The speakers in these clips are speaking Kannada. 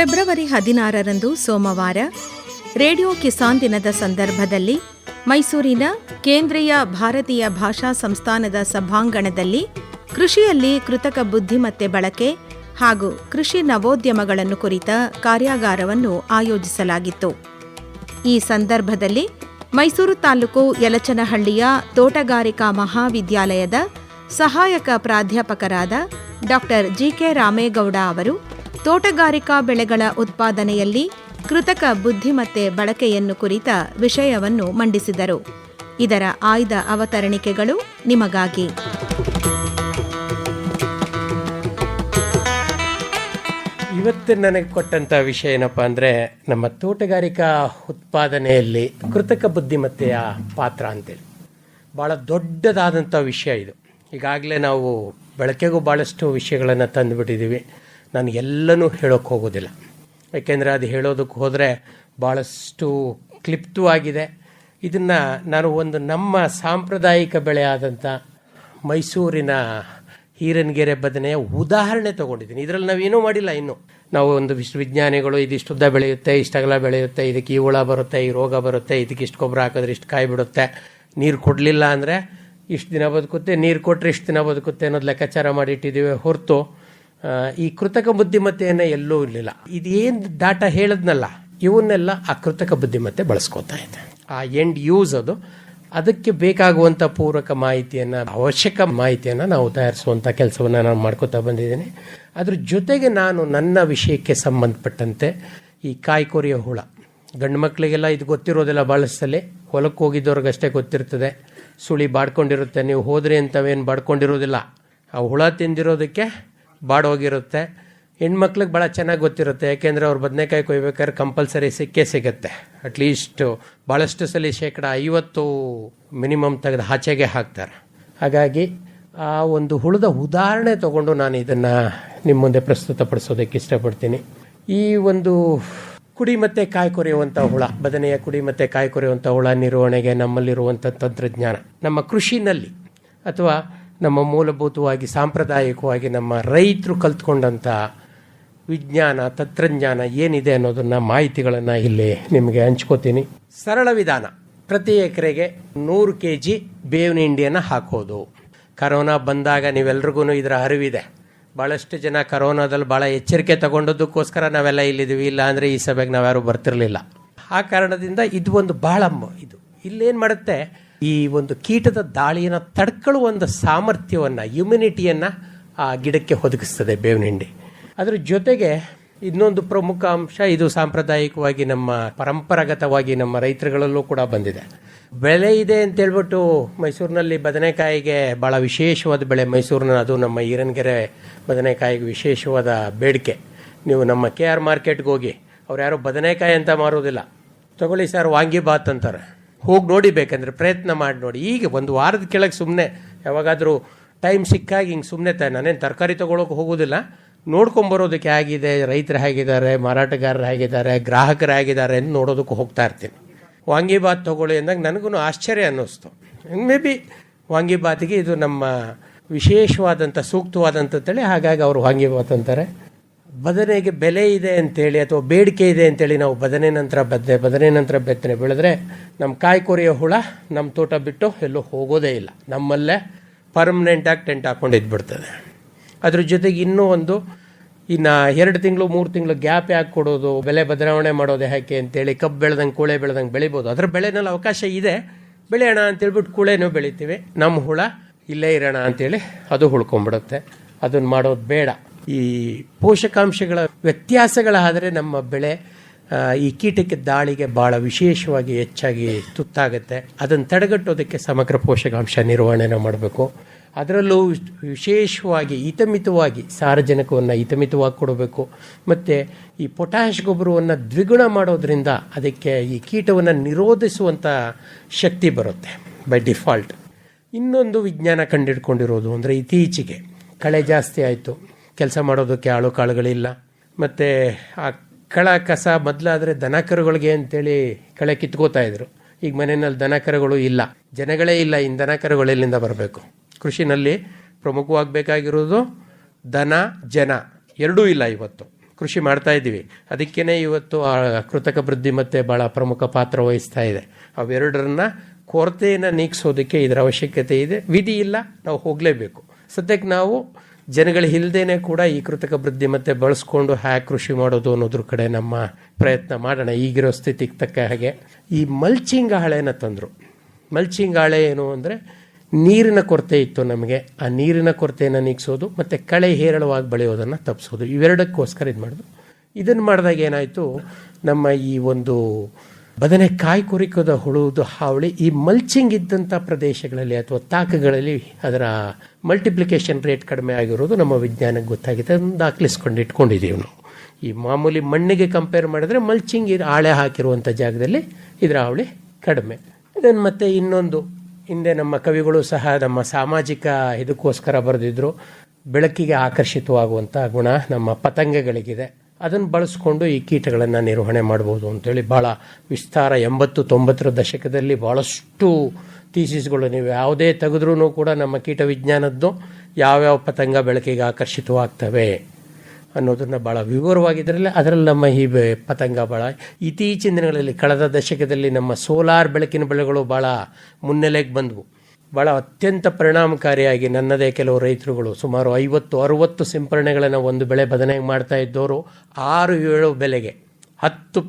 ಫೆಬ್ರವರಿ 16ರಂದು ಸೋಮವಾರ ರೇಡಿಯೋ ಕಿಸಾನ್ ದಿನದ ಸಂದರ್ಭದಲ್ಲಿ ಮೈಸೂರಿನ ಕೇಂದ್ರೀಯ ಭಾರತೀಯ ಭಾಷಾ ಸಂಸ್ಥಾನದ ಸಭಾಂಗಣದಲ್ಲಿ ಕೃಷಿಯಲ್ಲಿ ಕೃತಕ ಬುದ್ಧಿಮತ್ತೆ ಬಳಕೆ ಹಾಗೂ ಕೃಷಿ ನವೋದ್ಯಮಗಳನ್ನು ಕುರಿತ ಕಾರ್ಯಾಗಾರವನ್ನು ಆಯೋಜಿಸಲಾಗಿತ್ತು. ಈ ಸಂದರ್ಭದಲ್ಲಿ ಮೈಸೂರು ತಾಲೂಕು ಯಲಚನಹಳ್ಳಿಯ ತೋಟಗಾರಿಕಾ ಮಹಾವಿದ್ಯಾಲಯದ ಸಹಾಯಕ ಪ್ರಾಧ್ಯಾಪಕರಾದ ಡಾ ಜಿಕೆ ರಾಮೇಗೌಡ ಅವರು ತೋಟಗಾರಿಕಾ ಬೆಳೆಗಳ ಉತ್ಪಾದನೆಯಲ್ಲಿ ಕೃತಕ ಬುದ್ಧಿಮತ್ತೆ ಬಳಕೆಯನ್ನು ಕುರಿತ ವಿಷಯವನ್ನು ಮಂಡಿಸಿದರು. ಇದರ ಆಯ್ದ ಅವತರಣಿಕೆಗಳು ನಿಮಗಾಗಿ. ಇವತ್ತು ನನಗೆ ಕೊಟ್ಟಂಥ ವಿಷಯ ಏನಪ್ಪ ಅಂದರೆ, ನಮ್ಮ ತೋಟಗಾರಿಕಾ ಉತ್ಪಾದನೆಯಲ್ಲಿ ಕೃತಕ ಬುದ್ಧಿಮತ್ತೆಯ ಪಾತ್ರ ಅಂತೇಳಿ ಭಾಳ ದೊಡ್ಡದಾದಂಥ ವಿಷಯ ಇದು. ಈಗಾಗಲೇ ನಾವು ಬಳಕೆಗೂ ಭಾಳಷ್ಟು ವಿಷಯಗಳನ್ನು ತಂದುಬಿಟ್ಟಿದ್ದೀವಿ. ನಾನು ಎಲ್ಲನೂ ಹೇಳೋಕ್ಕೆ ಹೋಗೋದಿಲ್ಲ, ಯಾಕೆಂದರೆ ಅದು ಹೇಳೋದಕ್ಕೆ ಹೋದರೆ ಭಾಳಷ್ಟು ಕ್ಲಿಪ್ತವಾಗಿದೆ. ಇದನ್ನು ನಾನು ಒಂದು ನಮ್ಮ ಸಾಂಪ್ರದಾಯಿಕ ಬೆಳೆ ಆದಂಥ ಮೈಸೂರಿನ ಹೀರನಗೆರೆ ಬದನೆಯ ಉದಾಹರಣೆ ತೊಗೊಂಡಿದ್ದೀನಿ. ಇದರಲ್ಲಿ ನಾವೇನೂ ಮಾಡಿಲ್ಲ. ಇನ್ನು ನಾವು ಒಂದು ವಿಜ್ಞಾನಿಗಳು ಇದಿಷ್ಟುದ್ದ ಬೆಳೆಯುತ್ತೆ, ಇಷ್ಟಗಲ ಬೆಳೆಯುತ್ತೆ, ಇದಕ್ಕೆ ಈ ಹುಳ ಬರುತ್ತೆ, ಈ ರೋಗ ಬರುತ್ತೆ, ಇದಕ್ಕೆ ಇಷ್ಟು ಗೊಬ್ಬರ ಹಾಕಿದ್ರೆ ಇಷ್ಟು ಕಾಯಿ ಬಿಡುತ್ತೆ, ನೀರು ಕೊಡಲಿಲ್ಲ ಅಂದರೆ ಇಷ್ಟು ದಿನ ಬದುಕುತ್ತೆ, ನೀರು ಕೊಟ್ಟರೆ ಇಷ್ಟು ದಿನ ಬದುಕುತ್ತೆ ಅನ್ನೋದು ಲೆಕ್ಕಾಚಾರ ಮಾಡಿಟ್ಟಿದ್ದೀವಿ ಹೊರತು ಈ ಕೃತಕ ಬುದ್ಧಿಮತ್ತೆಯನ್ನು ಎಲ್ಲೂ ಇರಲಿಲ್ಲ. ಇದೇನು ಡಾಟಾ ಹೇಳಿದ್ನಲ್ಲ, ಇವನ್ನೆಲ್ಲ ಆ ಕೃತಕ ಬುದ್ಧಿಮತ್ತೆ ಬಳಸ್ಕೋತಾ ಇದೆ. ಆ ಎಂಡ್ ಯೂಸ್ ಅದಕ್ಕೆ ಬೇಕಾಗುವಂಥ ಪೂರಕ ಮಾಹಿತಿಯನ್ನು, ಅವಶ್ಯಕ ಮಾಹಿತಿಯನ್ನು ನಾವು ತಯಾರಿಸುವಂಥ ಕೆಲಸವನ್ನು ನಾನು ಮಾಡ್ಕೋತಾ ಬಂದಿದ್ದೀನಿ. ಅದ್ರ ಜೊತೆಗೆ ನಾನು ನನ್ನ ವಿಷಯಕ್ಕೆ ಸಂಬಂಧಪಟ್ಟಂತೆ ಈ ಕಾಯಿ ಕೊರೆಯೋ ಹುಳ, ಗಂಡು ಮಕ್ಕಳಿಗೆಲ್ಲ ಇದು ಗೊತ್ತಿರೋದಿಲ್ಲ, ಭಾಳಷ್ಟಲ್ಲಿ ಹೊಲಕ್ಕೆ ಹೋಗಿದ್ದವ್ರಿಗಷ್ಟೇ ಗೊತ್ತಿರ್ತದೆ. ಸುಳಿ ಬಾಡ್ಕೊಂಡಿರುತ್ತೆ, ನೀವು ಹೋದ್ರಿ ಅಂತವೇನು ಬಾಡ್ಕೊಂಡಿರೋದಿಲ್ಲ, ಆ ಹುಳ ತಿಂದಿರೋದಕ್ಕೆ ಬಾಡೋಗಿರುತ್ತೆ. ಹೆಣ್ಮಕ್ಳಿಗೆ ಭಾಳ ಚೆನ್ನಾಗಿ ಗೊತ್ತಿರುತ್ತೆ, ಯಾಕೆಂದರೆ ಅವ್ರು ಬದನೆಕಾಯಿ ಕೊಯ್ಬೇಕಾದ್ರೆ ಕಂಪಲ್ಸರಿ ಸಿಗುತ್ತೆ. ಅಟ್ಲೀಸ್ಟ್ ಭಾಳಷ್ಟು ಸಲ 50% ಮಿನಿಮಮ್ ತೆಗೆದು ಆಚೆಗೆ ಹಾಕ್ತಾರೆ. ಹಾಗಾಗಿ ಆ ಒಂದು ಹುಳದ ಉದಾಹರಣೆ ತೊಗೊಂಡು ನಾನು ಇದನ್ನು ನಿಮ್ಮ ಮುಂದೆ ಪ್ರಸ್ತುತಪಡಿಸೋದಕ್ಕೆ ಇಷ್ಟಪಡ್ತೀನಿ. ಈ ಒಂದು ಕುಡಿ ಮತ್ತು ಕಾಯಿ ಕೊರೆಯುವಂಥ ಹುಳ, ಬದನೆಯ ಕುಡಿ ಮತ್ತು ಕಾಯಿ ಕೊರೆಯುವಂಥ ಹುಳ ನಿರ್ವಹಣೆಗೆ ನಮ್ಮಲ್ಲಿರುವಂಥ ತಂತ್ರಜ್ಞಾನ, ನಮ್ಮ ಕೃಷಿನಲ್ಲಿ ಅಥವಾ ನಮ್ಮ ಮೂಲಭೂತವಾಗಿ ಸಾಂಪ್ರದಾಯಿಕವಾಗಿ ನಮ್ಮ ರೈತರು ಕಲ್ತ್ಕೊಂಡಂಥ ವಿಜ್ಞಾನ ತಂತ್ರಜ್ಞಾನ ಏನಿದೆ ಅನ್ನೋದನ್ನು, ಮಾಹಿತಿಗಳನ್ನು ಇಲ್ಲಿ ನಿಮಗೆ ಹಂಚ್ಕೋತೀನಿ. ಸರಳ ವಿಧಾನ: ಪ್ರತಿ ಎಕರೆಗೆ 100 kg ಬೇವಿನ ಹಿಂಡಿಯನ್ನು ಹಾಕೋದು. ಕರೋನಾ ಬಂದಾಗ ನೀವೆಲ್ರಿಗೂ ಇದರ ಅರಿವಿದೆ. ಭಾಳಷ್ಟು ಜನ ಕರೋನಾದಲ್ಲಿ ಭಾಳ ಎಚ್ಚರಿಕೆ ತಗೊಂಡದಕ್ಕೋಸ್ಕರ ನಾವೆಲ್ಲ ಇಲ್ಲಿದ್ದೀವಿ, ಇಲ್ಲ ಅಂದರೆ ಈ ಸಭೆಗೆ ನಾವ್ಯಾರು ಬರ್ತಿರಲಿಲ್ಲ. ಆ ಕಾರಣದಿಂದ ಇದು ಒಂದು ಭಾಳ ಇದು ಇಲ್ಲೇನು ಮಾಡುತ್ತೆ, ಈ ಒಂದು ಕೀಟದ ದಾಳಿಯನ್ನು ತಡ್ಕೊಳ್ಳುವ ಒಂದು ಸಾಮರ್ಥ್ಯವನ್ನು, ಇಮ್ಯುನಿಟಿಯನ್ನು ಆ ಗಿಡಕ್ಕೆ ಒದಗಿಸ್ತದೆ ಬೇವಿನ ಹಿಂಡಿ. ಅದರ ಜೊತೆಗೆ ಇನ್ನೊಂದು ಪ್ರಮುಖ ಅಂಶ, ಇದು ಸಾಂಪ್ರದಾಯಿಕವಾಗಿ ನಮ್ಮ ಪರಂಪರಾಗತವಾಗಿ ನಮ್ಮ ರೈತರುಗಳಲ್ಲೂ ಕೂಡ ಬಂದಿದೆ. ಬೆಳೆ ಇದೆ ಅಂತೇಳ್ಬಿಟ್ಟು ಮೈಸೂರಿನಲ್ಲಿ ಬದನೆಕಾಯಿಗೆ ಭಾಳ ವಿಶೇಷವಾದ ಬೆಳೆ ಮೈಸೂರಿನ, ಅದು ನಮ್ಮ ಹೀರನಗೆರೆ ಬದನೆಕಾಯಿಗೆ ವಿಶೇಷವಾದ ಬೇಡಿಕೆ. ನೀವು ನಮ್ಮ KR ಮಾರ್ಕೆಟ್ಗೆ ಹೋಗಿ, ಅವ್ರು ಯಾರೋ ಬದನೆಕಾಯಿ ಅಂತ ಮಾರೋದಿಲ್ಲ, ತಗೊಳ್ಳಿ ಸರ್ ವಾಂಗಿಬಾತ್ ಅಂತಾರೆ. ಹೋಗಿ ನೋಡಿ, ಬೇಕಂದ್ರೆ ಪ್ರಯತ್ನ ಮಾಡಿ ನೋಡಿ. ಈಗ ಒಂದು ವಾರದ ಕೆಳಗೆ ಸುಮ್ಮನೆ ಯಾವಾಗಾದರೂ ಟೈಮ್ ಸಿಕ್ಕಾಗಿ ಹಿಂಗೆ ಸುಮ್ಮನೆ ನಾನೇನು ತರಕಾರಿ ತೊಗೊಳಕ್ಕೆ ಹೋಗೋದಿಲ್ಲ, ನೋಡ್ಕೊಂಬರೋದಕ್ಕೆ ಹೇಗಿದೆ, ರೈತರು ಹೇಗಿದ್ದಾರೆ, ಮಾರಾಟಗಾರರು ಹೇಗಿದ್ದಾರೆ, ಗ್ರಾಹಕರು ಹೇಗಿದ್ದಾರೆ ಅಂತ ನೋಡೋದಕ್ಕೆ ಹೋಗ್ತಾ ಇರ್ತೀನಿ. ವಾಂಗಿಬಾತ್ ತೊಗೊಳ್ಳಿ ಅಂದಾಗ ನನಗೂ ಆಶ್ಚರ್ಯ ಅನ್ನಿಸ್ತು. ಮೇ ಬಿ ವಾಂಗಿಬಾತಿಗೆ ಇದು ನಮ್ಮ ವಿಶೇಷವಾದಂಥ ಸೂಕ್ತವಾದಂಥ ತಳಿ, ಹಾಗಾಗಿ ಅವರು ವಾಂಗಿಬಾತ್ ಅಂತಾರೆ. ಬದನೆಗೆ ಬೆಲೆ ಇದೆ ಅಂತೇಳಿ ಅಥವಾ ಬೇಡಿಕೆ ಇದೆ ಅಂತೇಳಿ ನಾವು ಬದನೆ ನಂತರ ಬೆತ್ತನೆ ಬೆಳೆದ್ರೆ ನಮ್ಮ ಕಾಯಿ ಕೊರೆಯೋ ಹುಳ ನಮ್ಮ ತೋಟ ಬಿಟ್ಟು ಎಲ್ಲೂ ಹೋಗೋದೇ ಇಲ್ಲ, ನಮ್ಮಲ್ಲೇ ಪರ್ಮನೆಂಟಾಗಿ ಟೆಂಟ್ ಹಾಕೊಂಡು ಇದ್ಬಿಡ್ತದೆ. ಅದ್ರ ಜೊತೆಗೆ ಇನ್ನೂ ಒಂದು, ಇನ್ನು 2 ತಿಂಗಳು 3 ತಿಂಗಳು ಗ್ಯಾಪ್ ಯಾಕೆ ಕೊಡೋದು, ಬೆಲೆ ಬದಲಾವಣೆ ಮಾಡೋದು ಯಾಕೆ ಅಂತೇಳಿ, ಕಬ್ಬು ಬೆಳೆದಂಗೆ ಕೂಳೆ ಬೆಳೆದಂಗೆ ಬೆಳಿಬೋದು, ಅದರ ಬೆಳೆನಲ್ಲಿ ಅವಕಾಶ ಇದೆ, ಬೆಳೆಯೋಣ ಅಂತೇಳ್ಬಿಟ್ಟು ಕೂಳೆನೂ ಬೆಳಿತೀವಿ. ನಮ್ಮ ಹುಳ ಇಲ್ಲೇ ಇರೋಣ ಅಂತೇಳಿ ಅದು ಉಳ್ಕೊಂಡ್ಬಿಡುತ್ತೆ. ಅದನ್ನು ಮಾಡೋದು ಬೇಡ. ಈ ಪೋಷಕಾಂಶಗಳ ವ್ಯತ್ಯಾಸಗಳಾದರೆ ನಮ್ಮ ಬೆಳೆ ಈ ಕೀಟಕ್ಕೆ ದಾಳಿಗೆ ಭಾಳ ವಿಶೇಷವಾಗಿ ಹೆಚ್ಚಾಗಿ ತುತ್ತಾಗುತ್ತೆ. ಅದನ್ನು ತಡೆಗಟ್ಟೋದಕ್ಕೆ ಸಮಗ್ರ ಪೋಷಕಾಂಶ ನಿರ್ವಹಣೆನ ಮಾಡಬೇಕು. ಅದರಲ್ಲೂ ವಿಶೇಷವಾಗಿ ಹಿತಮಿತವಾಗಿ ಸಾರಜನಕವನ್ನು ಹಿತಮಿತವಾಗಿ ಕೊಡಬೇಕು. ಮತ್ತು ಈ ಪೊಟ್ಯಾಷ್ ಗೊಬ್ಬರವನ್ನು ದ್ವಿಗುಣ ಮಾಡೋದ್ರಿಂದ ಅದಕ್ಕೆ ಈ ಕೀಟವನ್ನು ನಿರೋಧಿಸುವಂಥ ಶಕ್ತಿ ಬರುತ್ತೆ ಬೈ ಡಿಫಾಲ್ಟ್. ಇನ್ನೊಂದು ವಿಜ್ಞಾನ ಕಂಡುಹಿಡ್ಕೊಂಡಿರೋದು ಅಂದರೆ, ಇತ್ತೀಚೆಗೆ ಕಳೆ ಜಾಸ್ತಿ ಆಯಿತು, ಕೆಲಸ ಮಾಡೋದಕ್ಕೆ ಕಾಳುಗಳಿಲ್ಲ, ಮತ್ತು ಆ ಕಳ ಕಸ ಮೊದಲಾದರೆ ದನ ಕರುಗಳಿಗೆ ಅಂತೇಳಿ ಕಳೆ ಕಿತ್ಕೋತಾ ಇದ್ರು. ಈಗ ಮನೆಯಲ್ಲಿ ದನ ಕರುಗಳು ಇಲ್ಲ, ಜನಗಳೇ ಇಲ್ಲ, ಇನ್ನು ದನ ಕರುಗಳು ಎಲ್ಲಿಂದ ಬರಬೇಕು? ಕೃಷಿನಲ್ಲಿ ಪ್ರಮುಖವಾಗಿ ಬೇಕಾಗಿರೋದು ದನ, ಜನ ಎರಡೂ ಇಲ್ಲ ಇವತ್ತು. ಕೃಷಿ ಮಾಡ್ತಾ ಇದ್ದೀವಿ. ಅದಕ್ಕೇ ಇವತ್ತು ಆ ಕೃತಕ ಬುದ್ಧಿಮತ್ತೆ ಭಾಳ ಪ್ರಮುಖ ಪಾತ್ರ ವಹಿಸ್ತಾ ಇದೆ. ಅವೆರಡರನ್ನ ಕೊರತೆಯನ್ನು ನೀಗಿಸೋದಕ್ಕೆ ಇದರ ಅವಶ್ಯಕತೆ ಇದೆ. ವಿಧಿ ಇಲ್ಲ, ನಾವು ಹೋಗಲೇಬೇಕು. ಸದ್ಯಕ್ಕೆ ನಾವು ಜನಗಳು ಇಲ್ಲದೇನೆ ಕೂಡ ಈ ಕೃತಕ ಬುದ್ಧಿಮತ್ತೆ ಬಳಸ್ಕೊಂಡು ಹ್ಯಾಕ್ ಕೃಷಿ ಮಾಡೋದು ಅನ್ನೋದ್ರ ಕಡೆ ನಮ್ಮ ಪ್ರಯತ್ನ ಮಾಡೋಣ. ಈಗಿರೋ ಸ್ಥಿತಿಗೆ ತಕ್ಕ ಹಾಗೆ ಈ ಮಲ್ಚಿಂಗ್ ಹಾಳೆನ ತಂದರು. ಮಲ್ಚಿಂಗ್ ಹಾಳೆ ಏನು ಅಂದರೆ ನೀರಿನ ಕೊರತೆ ಇತ್ತು ನಮಗೆ, ಆ ನೀರಿನ ಕೊರತೆಯನ್ನು ನೀಗಿಸೋದು ಮತ್ತು ಕಳೆ ಹೇರಳವಾಗಿ ಬೆಳೆಯೋದನ್ನು ತಪ್ಪಿಸೋದು, ಇವೆರಡಕ್ಕೋಸ್ಕರ ಇದು ಮಾಡೋದು. ಇದನ್ನು ಮಾಡಿದಾಗ ಏನಾಯಿತು, ನಮ್ಮ ಈ ಒಂದು ಬದನೆಕಾಯಿ ಕೊರಿಕೋದ ಹುಳುವುದು ಹಾವಳಿ ಈ ಮಲ್ಚಿಂಗ್ ಇದ್ದಂಥ ಪ್ರದೇಶಗಳಲ್ಲಿ ಅಥವಾ ತಾಕಗಳಲ್ಲಿ ಅದರ ಮಲ್ಟಿಪ್ಲಿಕೇಶನ್ ರೇಟ್ ಕಡಿಮೆ ಆಗಿರೋದು ನಮ್ಮ ವಿಜ್ಞಾನಕ್ಕೆ ಗೊತ್ತಾಗಿದೆ. ಅದನ್ನು ದಾಖಲಿಸ್ಕೊಂಡು ಇಟ್ಕೊಂಡಿದ್ದೀವಿ ನಾವು. ಈ ಮಾಮೂಲಿ ಮಣ್ಣಿಗೆ ಕಂಪೇರ್ ಮಾಡಿದ್ರೆ ಮಲ್ಚಿಂಗ್ ಹಾಳೆ ಹಾಕಿರುವಂಥ ಜಾಗದಲ್ಲಿ ಇದರ ಹಾವಳಿ ಕಡಿಮೆ. ಇದನ್ನು ಮತ್ತೆ ಇನ್ನೊಂದು ಹಿಂದೆ ನಮ್ಮ ಕವಿಗಳು ಸಹ ನಮ್ಮ ಸಾಮಾಜಿಕ ಇದಕ್ಕೋಸ್ಕರ ಬರೆದಿದ್ರು, ಬೆಳಕಿಗೆ ಆಕರ್ಷಿತವಾಗುವಂಥ ಗುಣ ನಮ್ಮ ಪತಂಗಗಳಿಗಿದೆ. ಅದನ್ನು ಬಳಸ್ಕೊಂಡು ಈ ಕೀಟಗಳನ್ನು ನಿರ್ವಹಣೆ ಮಾಡ್ಬೋದು ಅಂತೇಳಿ ಭಾಳ ವಿಸ್ತಾರ 80-90ರ ದಶಕದಲ್ಲಿ ಭಾಳಷ್ಟು ಥೀಸಿಸ್ಗಳು ನೀವು ಯಾವುದೇ ತೆಗೆದ್ರೂ ಕೂಡ ನಮ್ಮ ಕೀಟ ವಿಜ್ಞಾನದ್ದು ಯಾವ್ಯಾವ ಪತಂಗ ಬೆಳಕಿಗೆ ಆಕರ್ಷಿತವಾಗ್ತವೆ ಅನ್ನೋದನ್ನು ಭಾಳ ವಿವರವಾಗಿದ್ದರಲ್ಲ. ಅದರಲ್ಲಿ ನಮ್ಮ ಈ ಪತಂಗ ಭಾಳ ಇತ್ತೀಚಿನ ದಿನಗಳಲ್ಲಿ ಕಳೆದ ದಶಕದಲ್ಲಿ ನಮ್ಮ ಸೋಲಾರ್ ಬೆಳಕಿನ ಬೆಳೆಗಳು ಭಾಳ ಮುನ್ನೆಲೆಗೆ ಬಂದವು. ಭಾಳ ಅತ್ಯಂತ ಪರಿಣಾಮಕಾರಿಯಾಗಿ ನನ್ನದೇ ಕೆಲವು ರೈತರುಗಳು ಸುಮಾರು 50-60 ಸಿಂಪರಣೆಗಳನ್ನು ಒಂದು ಬೆಳೆ ಬದನೆಗೆ ಮಾಡ್ತಾ ಇದ್ದವರು 6-7 ಬೆಲೆಗೆ 10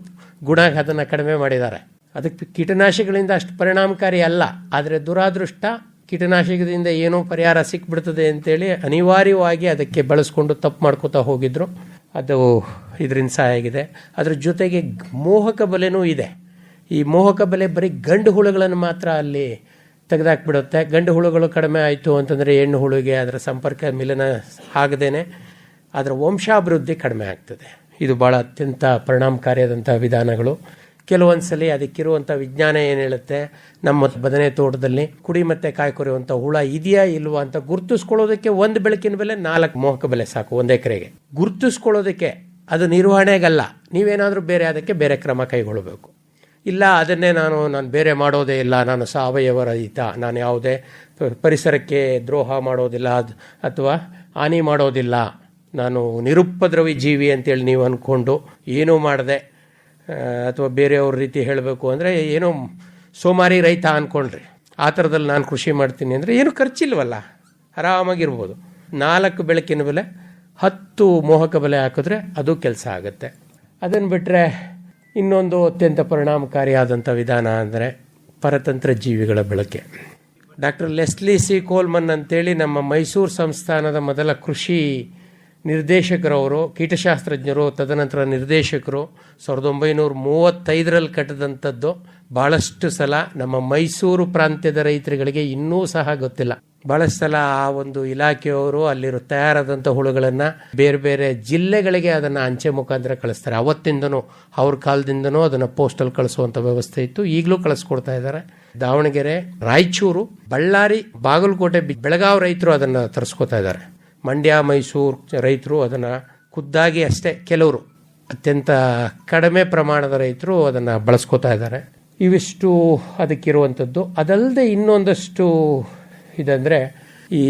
ಗುಣ ಅದನ್ನು ಕಡಿಮೆ ಮಾಡಿದ್ದಾರೆ. ಅದಕ್ಕೆ ಕೀಟನಾಶಕಗಳಿಂದ ಅಷ್ಟು ಪರಿಣಾಮಕಾರಿ ಅಲ್ಲ, ಆದರೆ ದುರಾದೃಷ್ಟ ಕೀಟನಾಶಕದಿಂದ ಏನೋ ಪರಿಹಾರ ಸಿಕ್ಬಿಡ್ತದೆ ಅಂತೇಳಿ ಅನಿವಾರ್ಯವಾಗಿ ಅದಕ್ಕೆ ಬಳಸ್ಕೊಂಡು ತಪ್ಪು ಮಾಡ್ಕೋತಾ ಹೋಗಿದ್ರು. ಅದು ಇದರಿಂದ ಸಹಾಯ ಆಗಿದೆ. ಅದ್ರ ಜೊತೆಗೆ ಮೋಹಕ ಬಲೆನೂ ಇದೆ. ಈ ಮೋಹಕ ಬಲೆ ಬರೀ ಗಂಡು ಹುಳುಗಳನ್ನು ಮಾತ್ರ ಅಲ್ಲಿ ತೆಗೆದಾಕ್ಬಿಡುತ್ತೆ. ಗಂಡು ಹುಳುಗಳು ಕಡಿಮೆ ಆಯಿತು ಅಂತಂದರೆ ಹೆಣ್ಣು ಹುಳುಗೆ ಅದರ ಸಂಪರ್ಕ ಮಿಲನ ಆಗದೇನೆ ಅದರ ವಂಶಾಭಿವೃದ್ಧಿ ಕಡಿಮೆ ಆಗ್ತದೆ. ಇದು ಭಾಳ ಅತ್ಯಂತ ಪರಿಣಾಮಕಾರಿಯಾದಂಥ ವಿಧಾನಗಳು. ಕೆಲವೊಂದು ಸಲ ಅದಕ್ಕಿರುವಂಥ ವಿಜ್ಞಾನ ಏನು ಹೇಳುತ್ತೆ, ನಮ್ಮ ಬದನೆ ತೋಟದಲ್ಲಿ ಕುಡಿ ಮತ್ತು ಕಾಯಿ ಕೊರೆಯುವಂಥ ಹುಳ ಇದೆಯಾ ಇಲ್ವಾ ಅಂತ ಗುರುತಿಸ್ಕೊಳ್ಳೋದಕ್ಕೆ ಒಂದು ಬೆಳಕಿನ ಬೆಲೆ 4 ಮೋಹಕ ಬೆಲೆ ಸಾಕು ಒಂದು ಎಕರೆಗೆ. ಗುರುತಿಸ್ಕೊಳ್ಳೋದಕ್ಕೆ, ಅದು ನಿರ್ವಹಣೆಗಲ್ಲ. ನೀವೇನಾದರೂ ಬೇರೆ ಅದಕ್ಕೆ ಬೇರೆ ಕ್ರಮ ಕೈಗೊಳ್ಳಬೇಕು. ಇಲ್ಲ ಅದನ್ನೇ ನಾನು ಬೇರೆ ಮಾಡೋದೇ ಇಲ್ಲ, ನಾನು ಸಾವಯವ ರಹಿತ, ನಾನು ಯಾವುದೇ ಪರಿಸರಕ್ಕೆ ದ್ರೋಹ ಮಾಡೋದಿಲ್ಲ ಅಥವಾ ಹಾನಿ ಮಾಡೋದಿಲ್ಲ, ನಾನು ನಿರುಪದ್ರವಿ ಜೀವಿ ಅಂತೇಳಿ ನೀವು ಅಂದ್ಕೊಂಡು ಏನೂ ಮಾಡದೆ ಅಥವಾ ಬೇರೆಯವ್ರ ರೀತಿ ಹೇಳಬೇಕು ಅಂದರೆ ಏನೋ ಸೋಮಾರಿ ರೈತ ಅಂದ್ಕೊಂಡ್ರಿ ಆ ಥರದಲ್ಲಿ ನಾನು ಕೃಷಿ ಮಾಡ್ತೀನಿ ಅಂದರೆ ಏನು ಖರ್ಚಿಲ್ವಲ್ಲ, ಆರಾಮಾಗಿರ್ಬೋದು. 4 ಬೆಳಕಿನ ಬೆಲೆ 10 ಮೋಹಕ ಬೆಲೆ ಹಾಕಿದ್ರೆ ಅದು ಕೆಲಸ ಆಗುತ್ತೆ. ಅದನ್ನು ಬಿಟ್ಟರೆ ಇನ್ನೊಂದು ಅತ್ಯಂತ ಪರಿಣಾಮಕಾರಿಯಾದಂಥ ವಿಧಾನ ಅಂದರೆ ಪರತಂತ್ರ ಜೀವಿಗಳ ಬಳಕೆ. ಡಾಕ್ಟರ್ ಲೆಸ್ಲಿ ಸಿ ಕೋಲ್ಮನ್ ಅಂತೇಳಿ ನಮ್ಮ ಮೈಸೂರು ಸಂಸ್ಥಾನದ ಮೊದಲ ಕೃಷಿ ನಿರ್ದೇಶಕರವರು, ಕೀಟಶಾಸ್ತ್ರಜ್ಞರು, ತದನಂತರ ನಿರ್ದೇಶಕರು 1935ರಲ್ಲಿ ಕಟ್ಟಿದಂಥದ್ದು. ಭಾಳಷ್ಟು ಸಲ ನಮ್ಮ ಮೈಸೂರು ಪ್ರಾಂತ್ಯದ ರೈತರುಗಳಿಗೆ ಇನ್ನೂ ಸಹ ಗೊತ್ತಿಲ್ಲ. ಭಾಳಷ್ಟು ಸಲ ಆ ಒಂದು ಇಲಾಖೆಯವರು ಅಲ್ಲಿರೋ ತಯಾರಾದಂಥ ಹುಳುಗಳನ್ನು ಬೇರೆ ಬೇರೆ ಜಿಲ್ಲೆಗಳಿಗೆ ಅದನ್ನು ಅಂಚೆ ಮುಖಾಂತರ ಕಳಿಸ್ತಾರೆ. ಅವತ್ತಿಂದನೂ ಅವ್ರ ಕಾಲದಿಂದನೂ ಅದನ್ನು ಪೋಸ್ಟಲ್ ಕಳಿಸುವಂಥ ವ್ಯವಸ್ಥೆ ಇತ್ತು, ಈಗಲೂ ಕಳಿಸ್ಕೊಡ್ತಾ ಇದ್ದಾರೆ. ದಾವಣಗೆರೆ, ರಾಯಚೂರು, ಬಳ್ಳಾರಿ, ಬಾಗಲಕೋಟೆ, ಬೆಳಗಾವಿ ರೈತರು ಅದನ್ನು ತರಿಸ್ಕೊತಾ ಇದ್ದಾರೆ. ಮಂಡ್ಯ, ಮೈಸೂರು ರೈತರು ಅದನ್ನು ಖುದ್ದಾಗಿ ಅಷ್ಟೇ, ಕೆಲವರು ಅತ್ಯಂತ ಕಡಿಮೆ ಪ್ರಮಾಣದ ರೈತರು ಅದನ್ನು ಬಳಸ್ಕೋತಾ ಇದ್ದಾರೆ. ಇವಿಷ್ಟು ಅದಕ್ಕಿರುವಂಥದ್ದು. ಅದಲ್ಲದೆ ಇನ್ನೊಂದಷ್ಟು ಇದಂದರೆ ಈ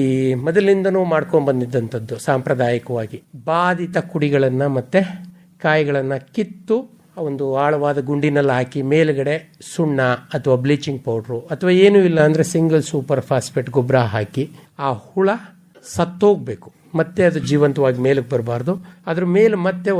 ಮೊದಲಿಂದನೂ ಮಾಡ್ಕೊಂಡು ಬಂದಿದ್ದಂಥದ್ದು ಸಾಂಪ್ರದಾಯಿಕವಾಗಿ ಬಾಧಿತ ಕುಡಿಗಳನ್ನು ಮತ್ತು ಕಾಯಿಗಳನ್ನು ಕಿತ್ತು ಒಂದು ಆಳವಾದ ಗುಂಡಿನಲ್ಲಿ ಹಾಕಿ ಮೇಲುಗಡೆ ಸುಣ್ಣ ಅಥವಾ ಬ್ಲೀಚಿಂಗ್ ಪೌಡ್ರು ಅಥವಾ ಏನೂ ಇಲ್ಲ ಅಂದರೆ ಸಿಂಗಲ್ ಸೂಪರ್ ಫಾಸ್ಫೇಟ್ ಗೊಬ್ಬರ ಹಾಕಿ ಆ ಹುಳ ಸತ್ತೋಗ್ಬೇಕು, ಮತ್ತೆ ಅದು ಜೀವಂತವಾಗಿ ಮೇಲಕ್ಕೆ ಬರಬಾರ್ದು. ಅದ್ರ ಮೇಲೆ ಮತ್ತೆ